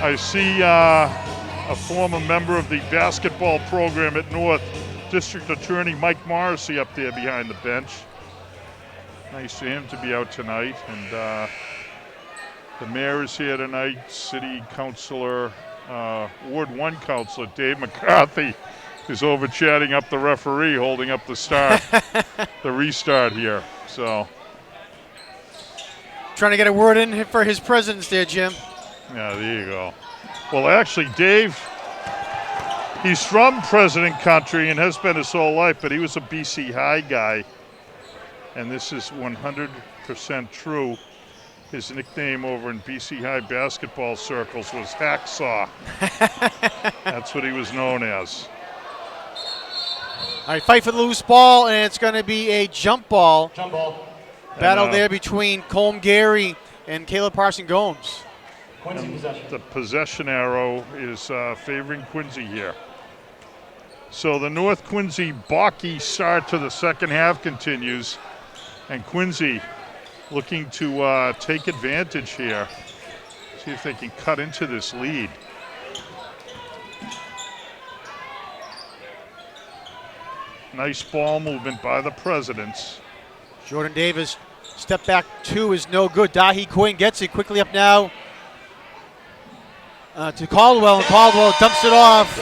I see a former member of the basketball program at North, District Attorney Mike Morrissey, up there behind the bench. Nice for him to be out tonight. And the mayor is here tonight. City Councilor, Ward 1 Councilor Dave McCarthy is over chatting up the referee, holding up the start, the restart here. So, trying to get a word in for his presence there, Jim. Yeah, there you go. Well, actually, Dave, he's from President Country and has been his whole life, but he was a BC High guy. And this is 100% true. His nickname over in BC High basketball circles was Hacksaw. That's what he was known as. All right, fight for the loose ball, and it's going to be a jump ball. Jump ball. Battle there between Colm Gary and Caleb Parson Gomes. Quincy possession. The possession arrow is favoring Quincy here. So the North Quincy balky start to the second half continues, and Quincy looking to take advantage here. See if they can cut into this lead. Nice ball movement by the Presidents. Jordan Davis, step back two is no good. Dahi Quinn gets it quickly up now to Caldwell, and Caldwell dumps it off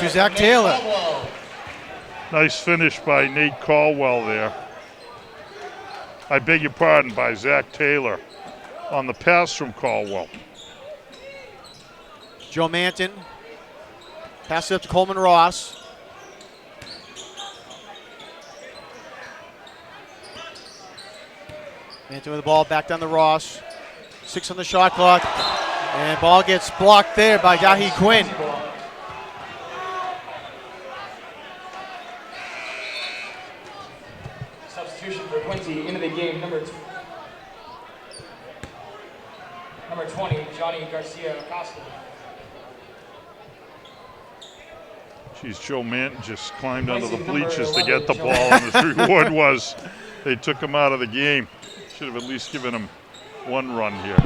to Zach Taylor. Nice finish by Nate Caldwell there. I beg your pardon, by Zach Taylor on the pass from Caldwell. Joe Manton passes it up to Coleman Ross. Manton with the ball back down to Ross. 6 on the shot clock. And ball gets blocked there by Dahi Quinn. Substitution for Quincy into the game, number 20, Johnny Garcia Costa. Geez, Joe Manton just climbed under the bleachers to get the ball, and his reward was they took him out of the game. Should have at least given him one run here.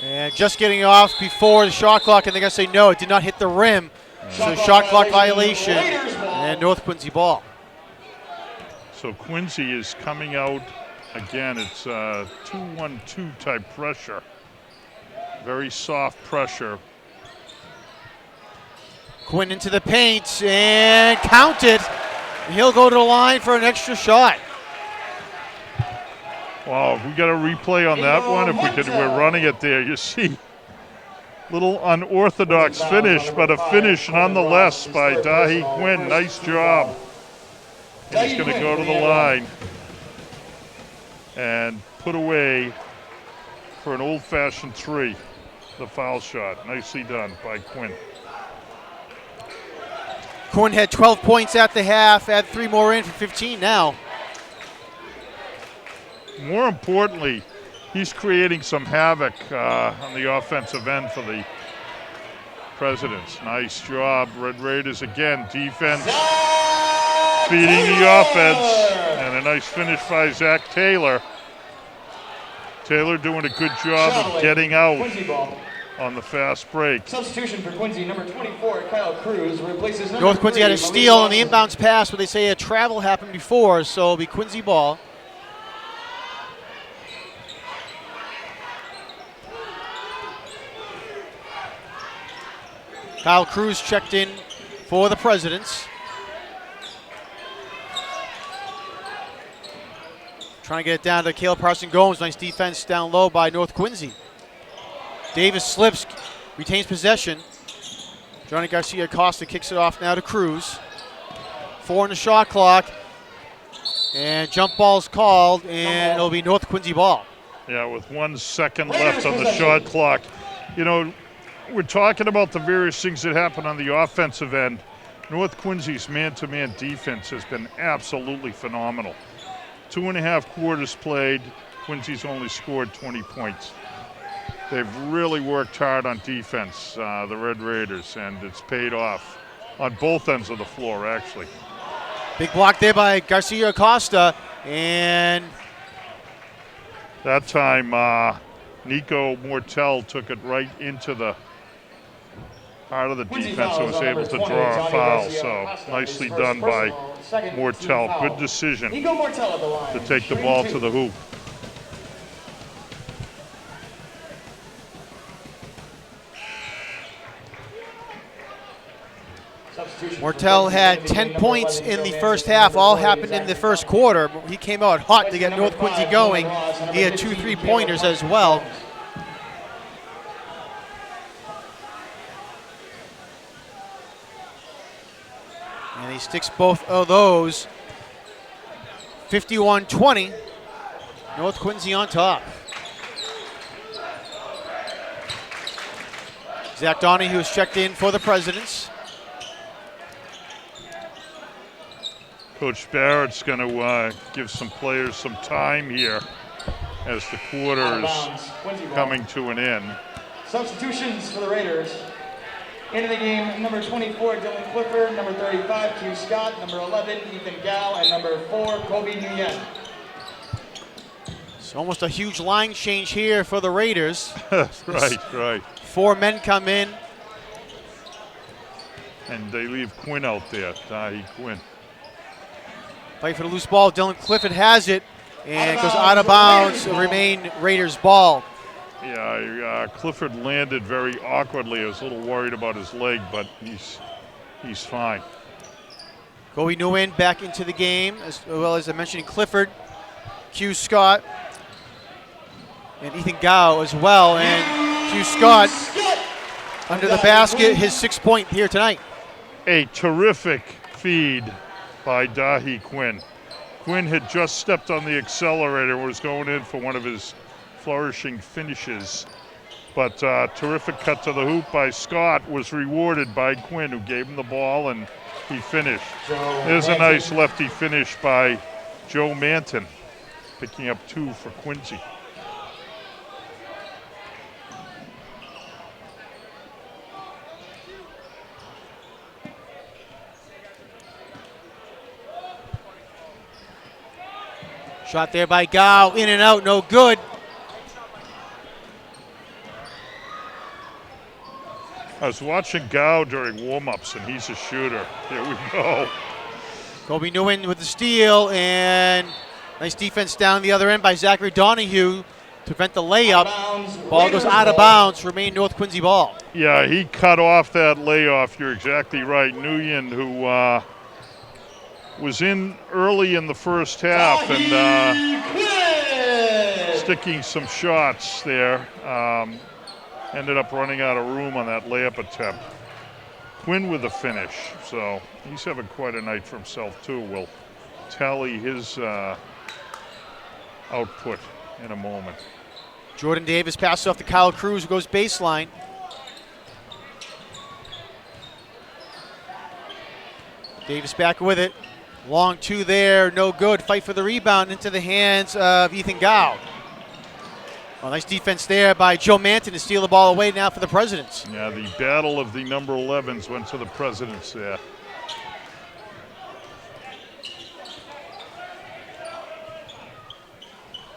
And just getting off before the shot clock, and they're going to say no, it did not hit the rim. So shot clock violation and North Quincy ball. So Quincy is coming out again. It's 2-1-2 type pressure. Very soft pressure. Quinn into the paint and counted. He'll go to the line for an extra shot. Wow, we got a replay on that one. If we could, we're running it there. You see, little unorthodox finish, but a finish nonetheless by Dahi Quinn. Nice job. He's going to go to the line and put away for an old-fashioned 3, the foul shot. Nicely done by Quinn. Quinn had 12 points at the half, add 3 more in for 15 now. More importantly, he's creating some havoc on the offensive end for the Presidents. Nice job. Red Raiders again. Defense feeding the offense. And a nice finish by Zach Taylor. Taylor doing a good job of getting out on the fast break. Substitution for Quincy, number 24, Kyle Cruz, replaces number North Quincy 3, had a steal on the inbounds pass, but they say a travel happened before, so it'll be Quincy ball. Kyle Cruz checked in for the Presidents. Trying to get it down to Caleb Parson Gomes. Nice defense down low by North Quincy. Davis slips, retains possession. Johnny Garcia Costa kicks it off now to Cruz. 4 on the shot clock. And jump ball's called, and it'll be North Quincy ball. Yeah, with 1 second left on the shot clock. You know, we're talking about the various things that happen on the offensive end, North Quincy's man-to-man defense has been absolutely phenomenal. 2.5 quarters played, Quincy's only scored 20 points. They've really worked hard on defense, the Red Raiders, and it's paid off on both ends of the floor, actually. Big block there by Garcia Costa, and that time Nico Mortel took it right into the heart of the defense and was able to draw a foul. So nicely done by Mortel. Good decision to take the ball to the hoop. Mortel had 10 points in the first half. All happened in the first quarter. He came out hot to get North Quincy going. He had 2 3-pointers as well. And he sticks both of those. 51-20. North Quincy on top. Zach Donahue has checked in for the Presidents. Coach Barrett's going to give some players some time here as the quarter is coming to an end. Substitutions for the Raiders. Into the game, number 24, Dylan Clifford, number 35, Q Scott, number 11, Ethan Gao, and number 4, Kobe Nguyen. It's almost a huge line change here for the Raiders. Right. 4 men come in. And they leave Quinn out there, Dahi Quinn. Fight for the loose ball. Dylan Clifford has it and goes out of bounds. Remain Raiders ball. Yeah, Clifford landed very awkwardly. I was a little worried about his leg, but he's fine. Kobe Nguyen back into the game, as well as I mentioned Clifford, Q Scott, and Ethan Gao as well. And Q Scott under the basket, his 6th point here tonight. A terrific feed by Dahi Quinn. Quinn had just stepped on the accelerator and was going in for one of his flourishing finishes. But terrific cut to the hoop by Scott was rewarded by Quinn, who gave him the ball and he finished. There's a nice lefty finish by Joe Manton, picking up 2 for Quincy. Shot there by Gao, in and out, no good. I was watching Gao during warm-ups, and he's a shooter. Here we go. Kobe Nguyen with the steal, and nice defense down the other end by Zachary Donahue to prevent the layup. Ball goes out of bounds, remain North Quincy ball. Yeah, he cut off that layoff. You're exactly right. Nguyen, who was in early in the first half and sticking some shots there. Ended up running out of room on that layup attempt. Quinn with the finish, so he's having quite a night for himself too. We'll tally his output in a moment. Jordan Davis passes off to Kyle Cruz, who goes baseline. Davis back with it. Long 2 there, no good. Fight for the rebound into the hands of Ethan Gao. Well, nice defense there by Joe Manton to steal the ball away now for the Presidents. Yeah, the battle of the number 11s went to the Presidents there.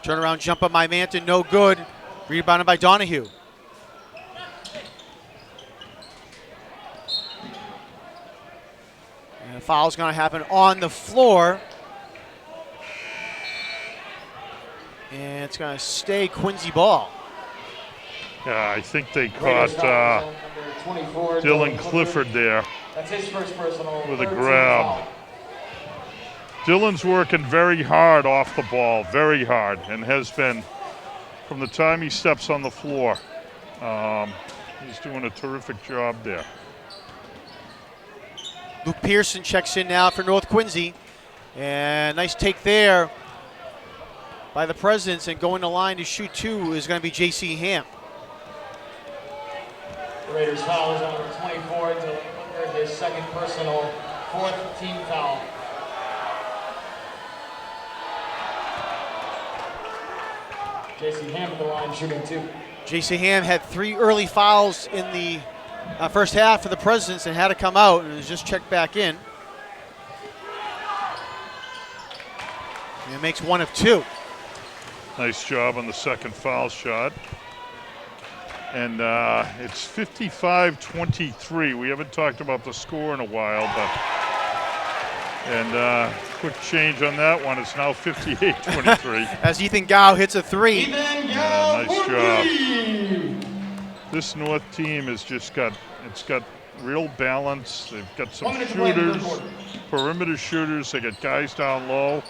Turnaround jumper by Manton, no good. Rebounded by Donahue. And a foul's going to happen on the floor. And it's going to stay Quincy ball. Yeah, I think they caught Dylan Clifford there. That's his first personal with a grab. Dylan's working very hard off the ball, very hard, and has been from the time he steps on the floor. He's doing a terrific job there. Luke Pearson checks in now for North Quincy. And nice take there by the Presidents, and going to line to shoot 2 is going to be J.C. Ham. The Raiders foul is on number 24, Dylan Clifford. incurred his second personal, fourth team foul. J.C. Ham at the line, shooting 2. J.C. Ham had 3 early fouls in the first half for the Presidents and had to come out and was just checked back in. And makes 1 of 2. Nice job on the second foul shot. And it's 55-23. We haven't talked about the score in a while, but quick change on that one. It's now 58-23. As Ethan Gao hits a 3. Ethan Gao, nice job. This North team has got real balance. They've got some shooters, perimeter shooters. They got guys down low.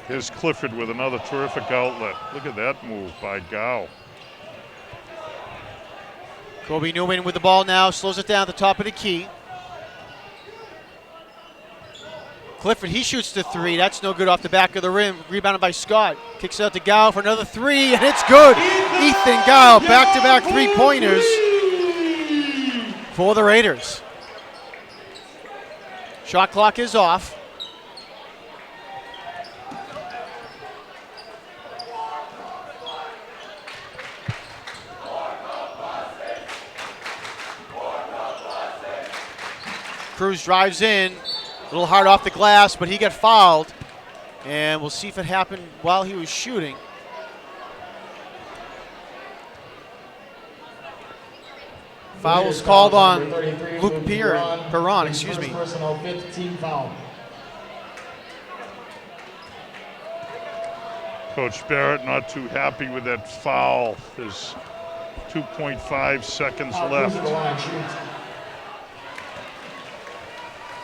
Here's Clifford with another terrific outlet. Look at that move by Gao. Kobe Newman with the ball now, slows it down at the top of the key. Clifford, he shoots the 3. That's no good off the back of the rim. Rebounded by Scott. Kicks it out to Gao for another 3, and it's good. Ethan Gao, back-to-back 3-pointers for the Raiders. Shot clock is off. Cruz drives in, a little hard off the glass, but he got fouled. And we'll see if it happened while he was shooting. Foul was called on Luke Perron, excuse me. Personal, 5th team foul. Coach Barrett not too happy with that foul. There's 2.5 seconds left.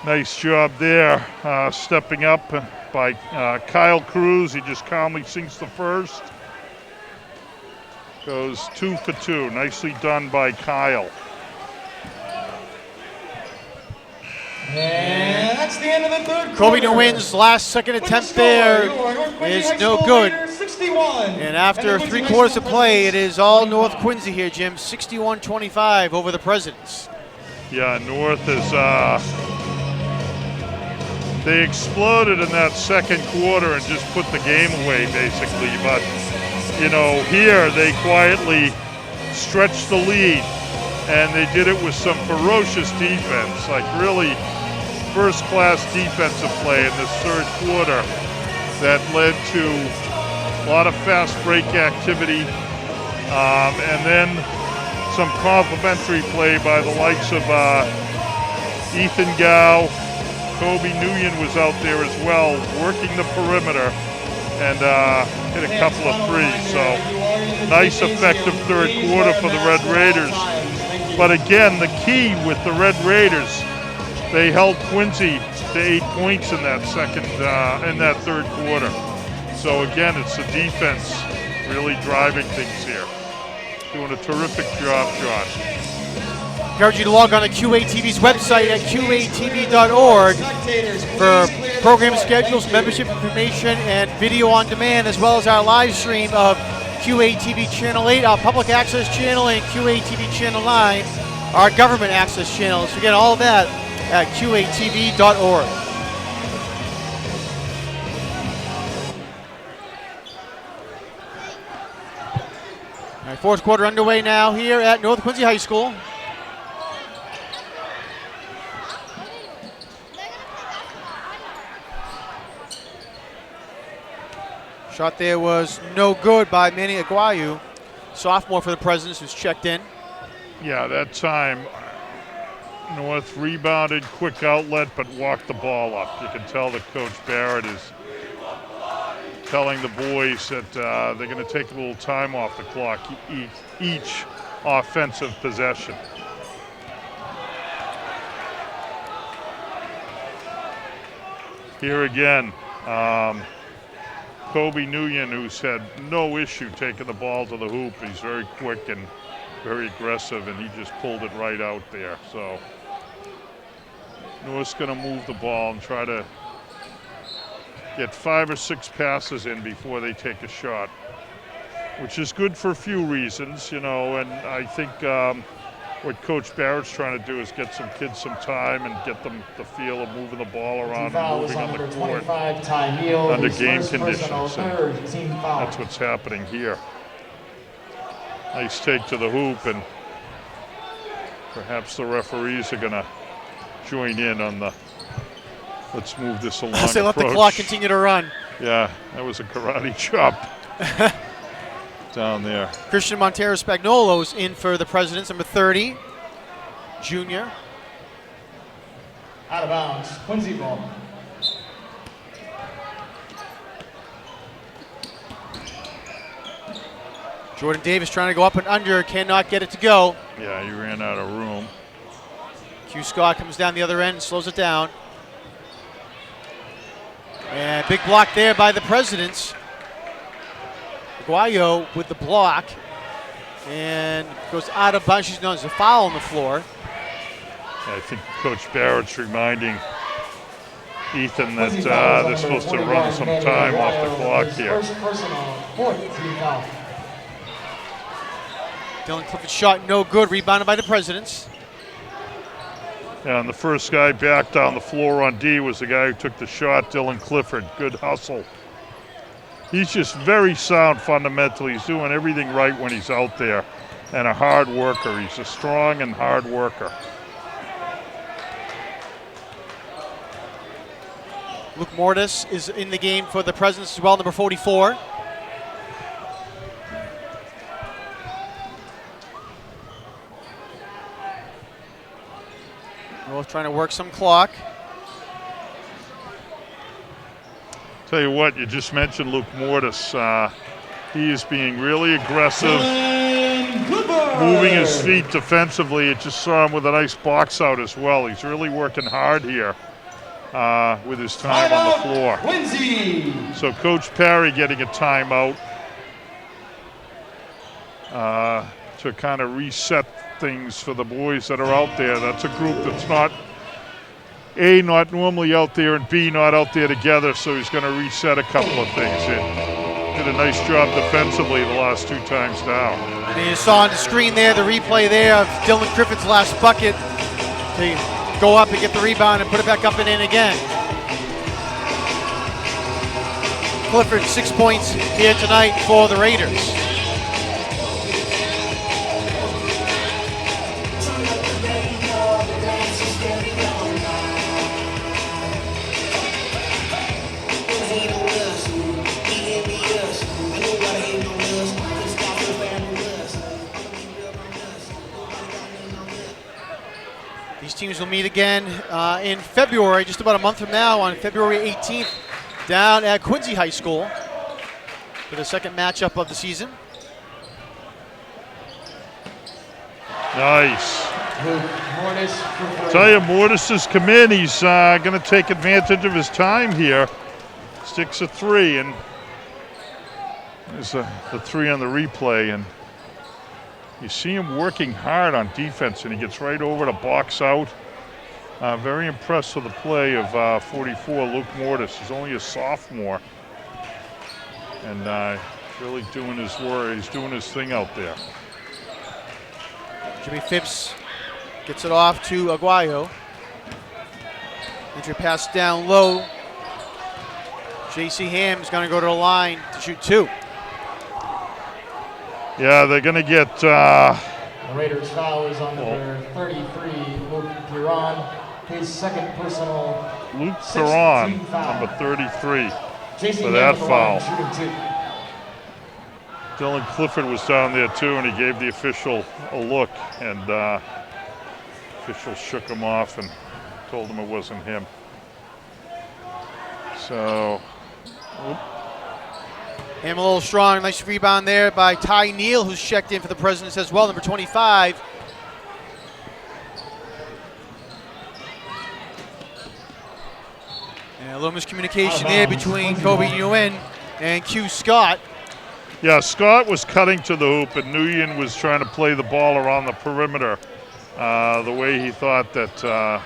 Nice job there, stepping up by Kyle Cruz. He just calmly sinks the first. Goes 2 for 2. Nicely done by Kyle. And that's the end of the third quarter. Kobe Nguyen's last second attempt there is no good. 61. And after 3 quarters of play, it is all North Quincy here, Jim. 61-25 over the Presidents. Yeah, North is... They exploded in that second quarter and just put the game away, basically. But, you know, here they quietly stretched the lead, and they did it with some ferocious defense, like really first-class defensive play in this third quarter that led to a lot of fast break activity, and then some complimentary play by the likes of Ethan Gao. Kobe Nguyen was out there as well, working the perimeter, and hit a couple of threes. So nice effective third quarter for the Red Raiders. But again, the key with the Red Raiders, they held Quincy to 8 points in that third quarter. So again, it's the defense really driving things here. Doing a terrific job, John. Encourage you to log on to QATV's website at QATV.org for program schedules, membership information, and video on demand, as well as our live stream of QATV Channel 8, our public access channel, and QATV Channel 9, our government access channels. So get all of that at QATV.org. All right, fourth quarter underway now here at North Quincy High School. Shot there was no good by Manny Aguayu, sophomore for the Presidents, who's checked in. Yeah, that time North rebounded, quick outlet, but walked the ball up. You can tell that Coach Barrett is telling the boys that they're going to take a little time off the clock each offensive possession. Here again, Kobe Nguyen, who's had no issue taking the ball to the hoop. He's very quick and very aggressive, and he just pulled it right out there. So North's going to move the ball and try to get 5 or 6 passes in before they take a shot, which is good for a few reasons, you know, and I think what Coach Barrett's trying to do is get some kids some time and get them the feel of moving the ball around and moving on the court under game conditions. And that's what's happening here. Nice take to the hoop, and perhaps the referees are going to join in on the let's move this along I'll say let the clock continue to run. Yeah, that was a karate chop down there. Christian Montero Spagnolo's in for the Presidents, number 30, junior. Out of bounds, Quincy ball. Jordan Davis trying to go up and under, cannot get it to go. Yeah, he ran out of room. Q Scott comes down the other end and slows it down. And big block there by the Presidents. Aguayo with the block. And goes out of bounds. She's known as a foul on the floor. I think Coach Barrett's reminding Ethan that they're supposed to run some time off the clock here. First personal, fourth team foul. Dylan Clifford's shot no good, rebounded by the Presidents. Yeah, and the first guy back down the floor on D was the guy who took the shot, Dylan Clifford. Good hustle. He's just very sound fundamentally. He's doing everything right when he's out there, and a hard worker. He's a strong and hard worker. Luke Mortis is in the game for the Presidents as well, number 44. Both trying to work some clock. Tell you what, you just mentioned Luke Mortis. He is being really aggressive, moving his feet defensively. You just saw him with a nice box out as well. He's really working hard here with his time on the floor. Quincy. So Coach Parry getting a timeout to kind of reset things for the boys that are out there. That's a group that's not A, not normally out there, and B, not out there together, so he's going to reset a couple of things. Did a nice job defensively the last two times down. And you saw on the screen there, the replay there of Dylan Clifford's last bucket. To go up and get the rebound and put it back up and in again. Clifford 6 points here tonight for the Raiders. Teams will meet again in February, just about a month from now, on February 18th, down at Quincy High School for the second matchup of the season. Nice. Tell you, Mortis has come in. He's going to take advantage of his time here. Sticks a three, and there's the three on the replay, and you see him working hard on defense, and he gets right over to box out. Very impressed with the play of 44, Luke Mortis. He's only a sophomore, and really doing his work. He's doing his thing out there. Jimmy Phipps gets it off to Aguayo. Entry pass down low. J.C. Ham's going to go to the line to shoot two. Yeah, they're going to get... the Raiders foul is on number 33, Luke Piron. His second personal. Luke Piron, number 33, for that foul. Dylan Clifford was down there too, and he gave the official a look, and official shook him off and told him it wasn't him. So... Ham a little strong, nice rebound there by Ty Neal, who's checked in for the Presidents as well, number 25. And a little miscommunication there between Kobe Nguyen and Q Scott. Yeah, Scott was cutting to the hoop, and Nguyen was trying to play the ball around the perimeter the way he thought that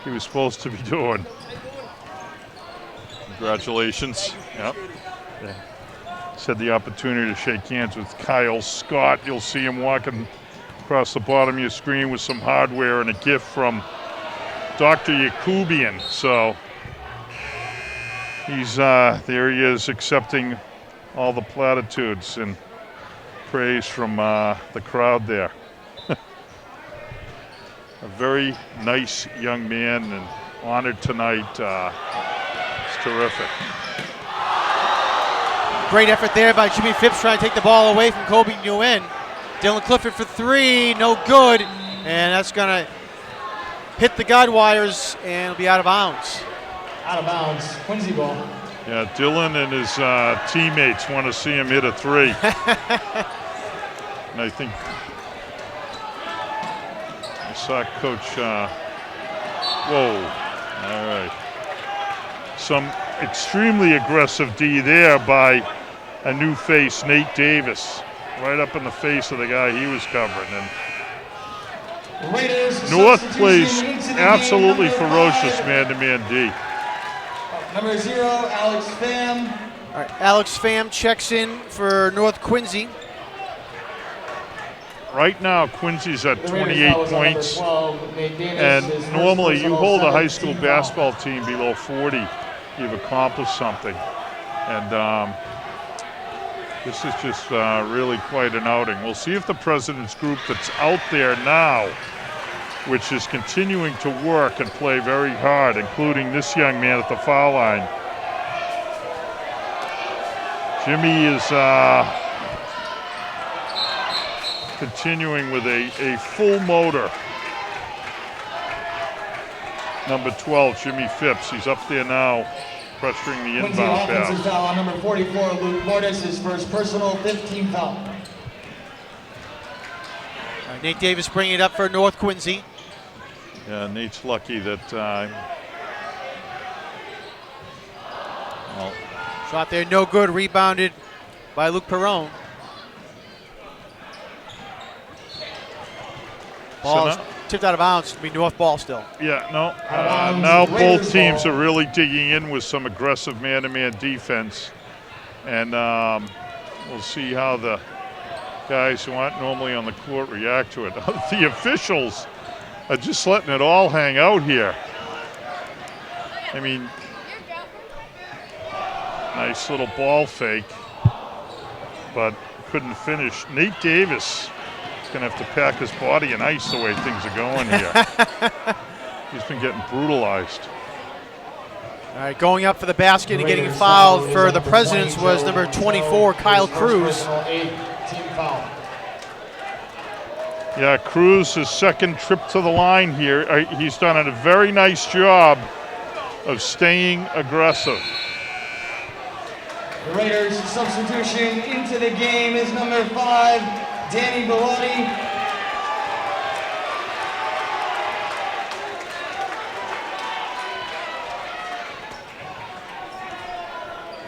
he was supposed to be doing. Congratulations. Yep. Yeah. Had the opportunity to shake hands with Kyle Scott. You'll see him walking Across the bottom of your screen with some hardware and a gift from Dr. Yakubian. So he's there he is accepting all the platitudes and praise from the crowd there. A very nice young man and honored tonight. It's terrific. Great effort there by Jimmy Phipps trying to take the ball away from Kobe Nguyen. Dylan Clifford for three, no good. And that's going to hit the guide wires and it'll be out of bounds. Out of bounds, Quincy ball. Yeah, Dylan and his teammates want to see him hit a three. And I think I saw Coach, whoa, all right. Some extremely aggressive D there by a new face, Nate Davis, right up in the face of the guy he was covering. And Raiders North plays substitution into the absolutely game, ferocious 5. man-to-man D. Number 0, Alex Pham. All right, Alex Pham checks in for North Quincy. Right now, Quincy's at The Raiders 28 foul was on number points. 12, Nate Davis, And his first normally you personal hold a high school 17 foul. basketball team below 40, you've accomplished something. And this is just really quite an outing. We'll see if the president's group that's out there now, which is continuing to work and play very hard, including this young man at the foul line. Jimmy is continuing with a full motor. Number 12, Jimmy Phipps. He's up there now, pressuring the Quincy inbound offensive pass. foul on number 44, Luke Mortis, his first personal 15 foul. All right, Nate Davis bringing it up for North Quincy. Yeah, Nate's lucky that well, Shot there, no good. Rebounded by Luke Perrone. Ball is tipped out of bounds. It'll be North ball still. yeah, no. bounds, Now Raiders both teams ball. are really digging in with some aggressive man-to-man defense. And we'll see how the guys who aren't normally on the court react to it. The officials are just letting it all hang out here. I mean, nice little ball fake, but couldn't finish. Nate Davis is going to have to pack his body in ice the way things are going here. He's been getting brutalized. All right, going up for the basket and getting Raiders fouled foul for is the number Presidents 20, was Joe number 24, Kyle His first Cruz. personal 8 team foul. Yeah, Cruz, his second trip to the line here. He's done a very nice job of staying aggressive. The Raiders substitution into the game is number 5, Danny Bellotti.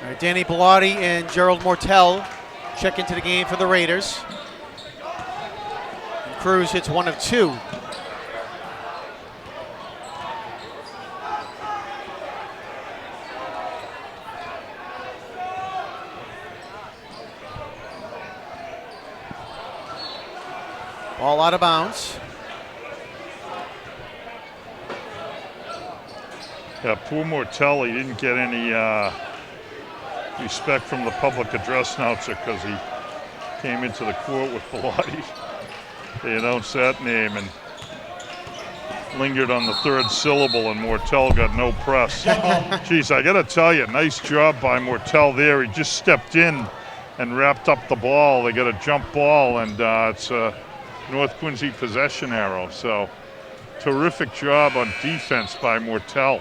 All right, Danny Bellotti and Gerald Mortel check into the game for the Raiders. And Cruz hits 1 of 2. Ball out of bounds. Yeah, poor Mortel, he didn't get any respect from the public address announcer because he came into the court with Bellotti. They announced that name and lingered on the third syllable, and Mortel got no press. Geez, I got to tell you, nice job by Mortel there. He just stepped in and wrapped up the ball. They got a jump ball, and it's a North Quincy possession arrow. So terrific job on defense by Mortel.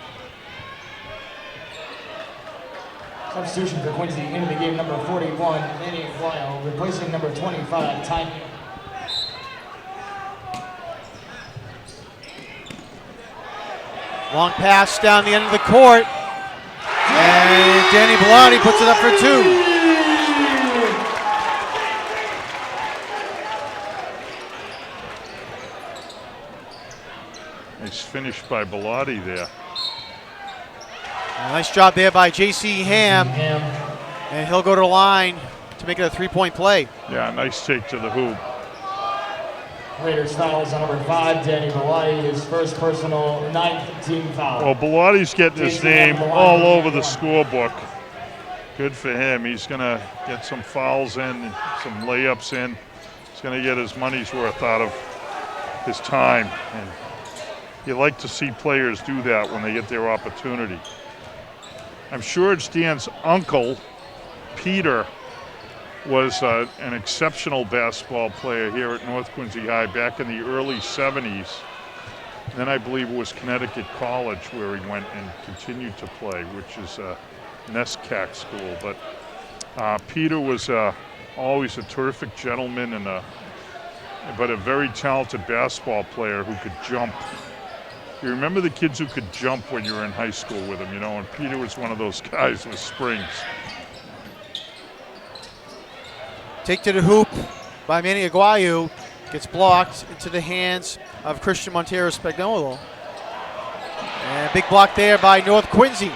Substitution for Quincy into the game, number 41, Manny Guayo, replacing number 25, Ty. Long pass down the end of the court. And Danny Bellotti puts it up for 2. Nice finish by Bellotti there. Nice job there by J.C. Ham. And he'll go to the line to make it a 3-point play. Yeah, nice take to the hoop. Raiders fouls on number 5, Danny Bellotti, his first personal 9th team foul. Well, Bellotti's getting his name all over the scorebook. Good for him. He's going to get some fouls in, some layups in. He's going to get his money's worth out of his time. And you like to see players do that when they get their opportunity. I'm sure it's Dan's uncle, Peter, was an exceptional basketball player here at North Quincy High back in the early 70s. Then I believe it was Connecticut College where he went and continued to play, which is NESCAC school. But Peter was always a terrific gentleman and but a very talented basketball player who could jump. You remember the kids who could jump when you were in high school with him, you know, and Peter was one of those guys with springs. Take to the hoop by Manny Aguayo. Gets blocked into the hands of Christian Montero Spagnolo. And a big block there by North Quincy.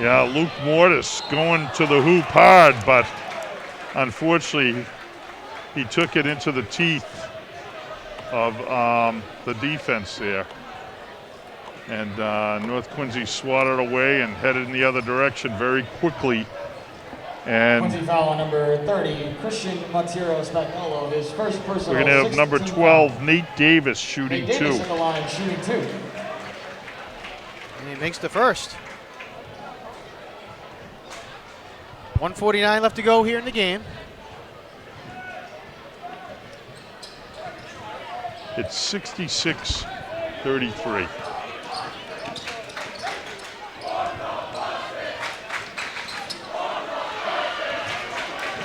Yeah, Luke Mortis going to the hoop hard, but unfortunately he took it into the teeth of the defense there. And North Quincy swatted away and headed in the other direction very quickly. And Quincy foul on number 30, Christian Montero Spagnolo, his first personal. We're going to have number 12, Nate Davis, shooting Nate Davis 2. on the line, shooting 2. And he makes the first. 1:49 left to go here in the game. It's 66-33.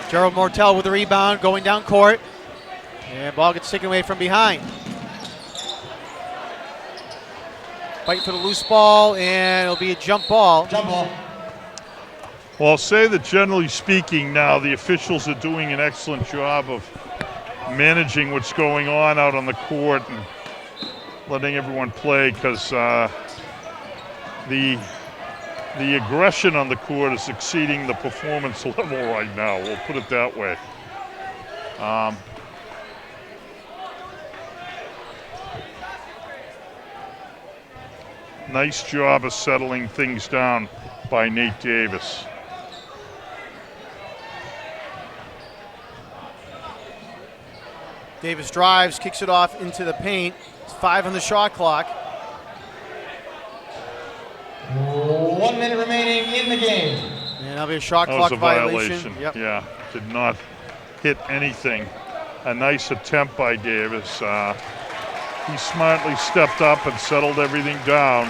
Gerald Mortel with the rebound, going down court. And ball gets taken away from behind. Fight for the loose ball, and it'll be a jump ball. Jump ball. Well, I'll say that generally speaking now, the officials are doing an excellent job of managing what's going on out on the court and letting everyone play, because the aggression on the court is exceeding the performance level right now. We'll put it that way. Nice job of settling things down by Nate Davis. Davis drives, kicks it off into the paint. It's 5 on the shot clock. 1 minute remaining in the game. And that'll be a shot That clock was a violation. violation. Yep. Yeah, did not hit anything. A nice attempt by Davis. He smartly stepped up and settled everything down.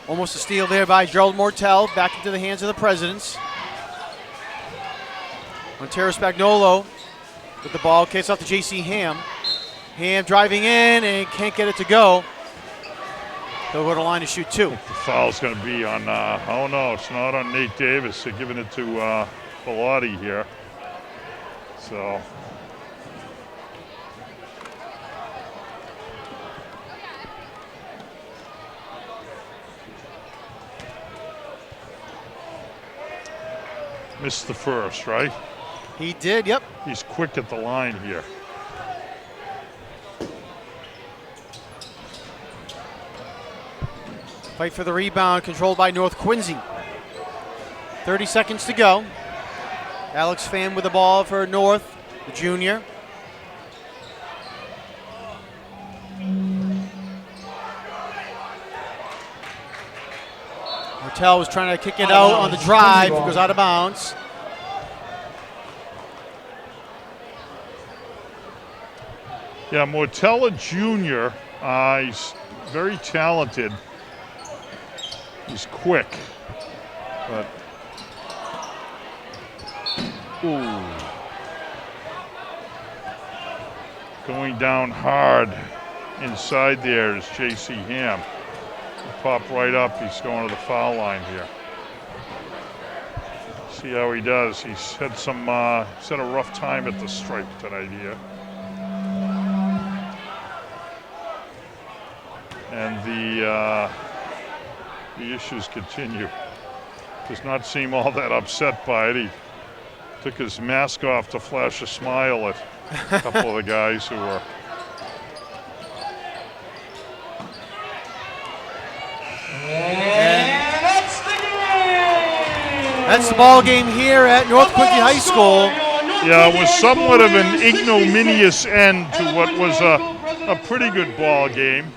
Almost a steal there by Gerald Mortel, back into the hands of the Presidents. Montero Spagnolo with the ball, kicks off to J.C. Ham. Ham driving in and can't get it to go. They'll go to the line to shoot 2. The foul's going to be on, oh no, it's not on Nate Davis. They're giving it to Bellotti here. So. Missed the first, right? He did, yep. He's quick at the line here. Fight for the rebound, controlled by North Quincy. 30 seconds to go. Alex Pham with the ball for North, the junior. Mortel was trying to kick it out on the drive. It goes out of bounds. Yeah, Mortella Jr., he's very talented. He's quick, but ooh, going down hard inside there is J.C. Ham. He popped right up. He's going to the foul line here. See how he does. He's had he's had a rough time at the stripe tonight here. And the issues continue. does not seem all that upset by it. He took his mask off to flash a smile at a couple of the guys who were. And that's the game! That's the ball game here at North Quincy High School. Yeah, it was somewhat of an ignominious end to what was a pretty good ball game.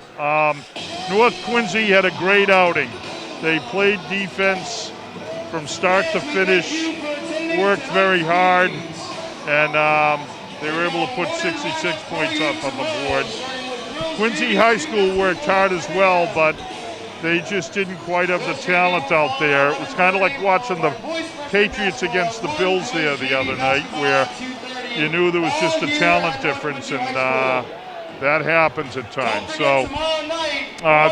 North Quincy had a great outing. They played defense from start to finish, worked very hard, and they were able to put 66 points up on the board. Quincy High School worked hard as well, but they just didn't quite have the talent out there. It was kind of like watching the Patriots against the Bills there the other night, where you knew there was just a talent difference, and that happens at times. So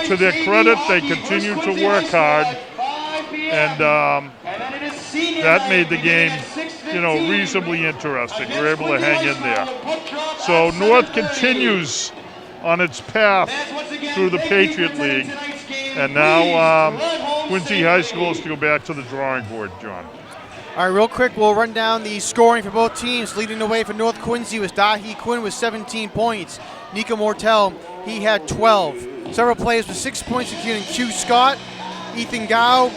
to their credit, they continued to work hard, and that made the game, reasonably interesting. We were able to hang in there. So North continues on its path through the Patriot League, and now Quincy High School has to go back to the drawing board, John. All right, real quick, we'll run down the scoring for both teams. Leading the way for North Quincy was Dahi Quinn with 17 points. Nico Mortel, he had 12. Several players with 6 points, including Q Scott, Ethan Gao,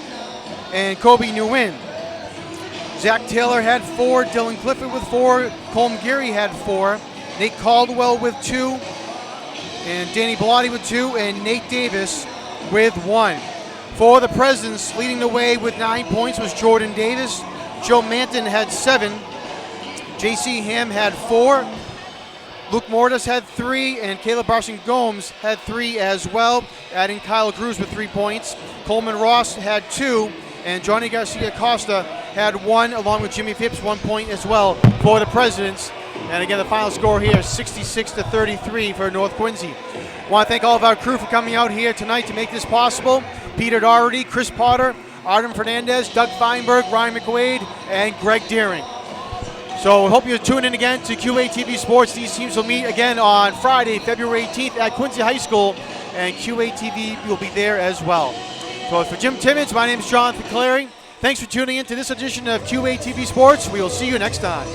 and Kobe Nguyen. Zach Taylor had 4, Dylan Clifford with 4, Colm Geary had 4, Nate Caldwell with 2, and Danny Bellotti with 2, and Nate Davis with 1. For the Presidents, leading the way with 9 points was Jordan Davis. Joe Manton had 7. J.C. Ham had 4. Luke Mortis had 3, and Caleb Barson Gomes had 3 as well, adding Kyle Cruz with 3 points. Coleman Ross had 2, and Johnny Garcia Costa had 1, along with Jimmy Phipps 1 point as well for the Presidents. And again, the final score here is 66-33 for North Quincy. I want to thank all of our crew for coming out here tonight to make this possible. Peter Doherty, Chris Potter, Artem Fernandez, Doug Feinberg, Ryan McQuaid, and Greg Deering. So we hope you tune in again to QATV Sports. These teams will meet again on Friday, February 18th at Quincy High School, and QATV will be there as well. So for Jim Timmons, my name is Jonathan Clary. Thanks for tuning in to this edition of QATV Sports. We will see you next time.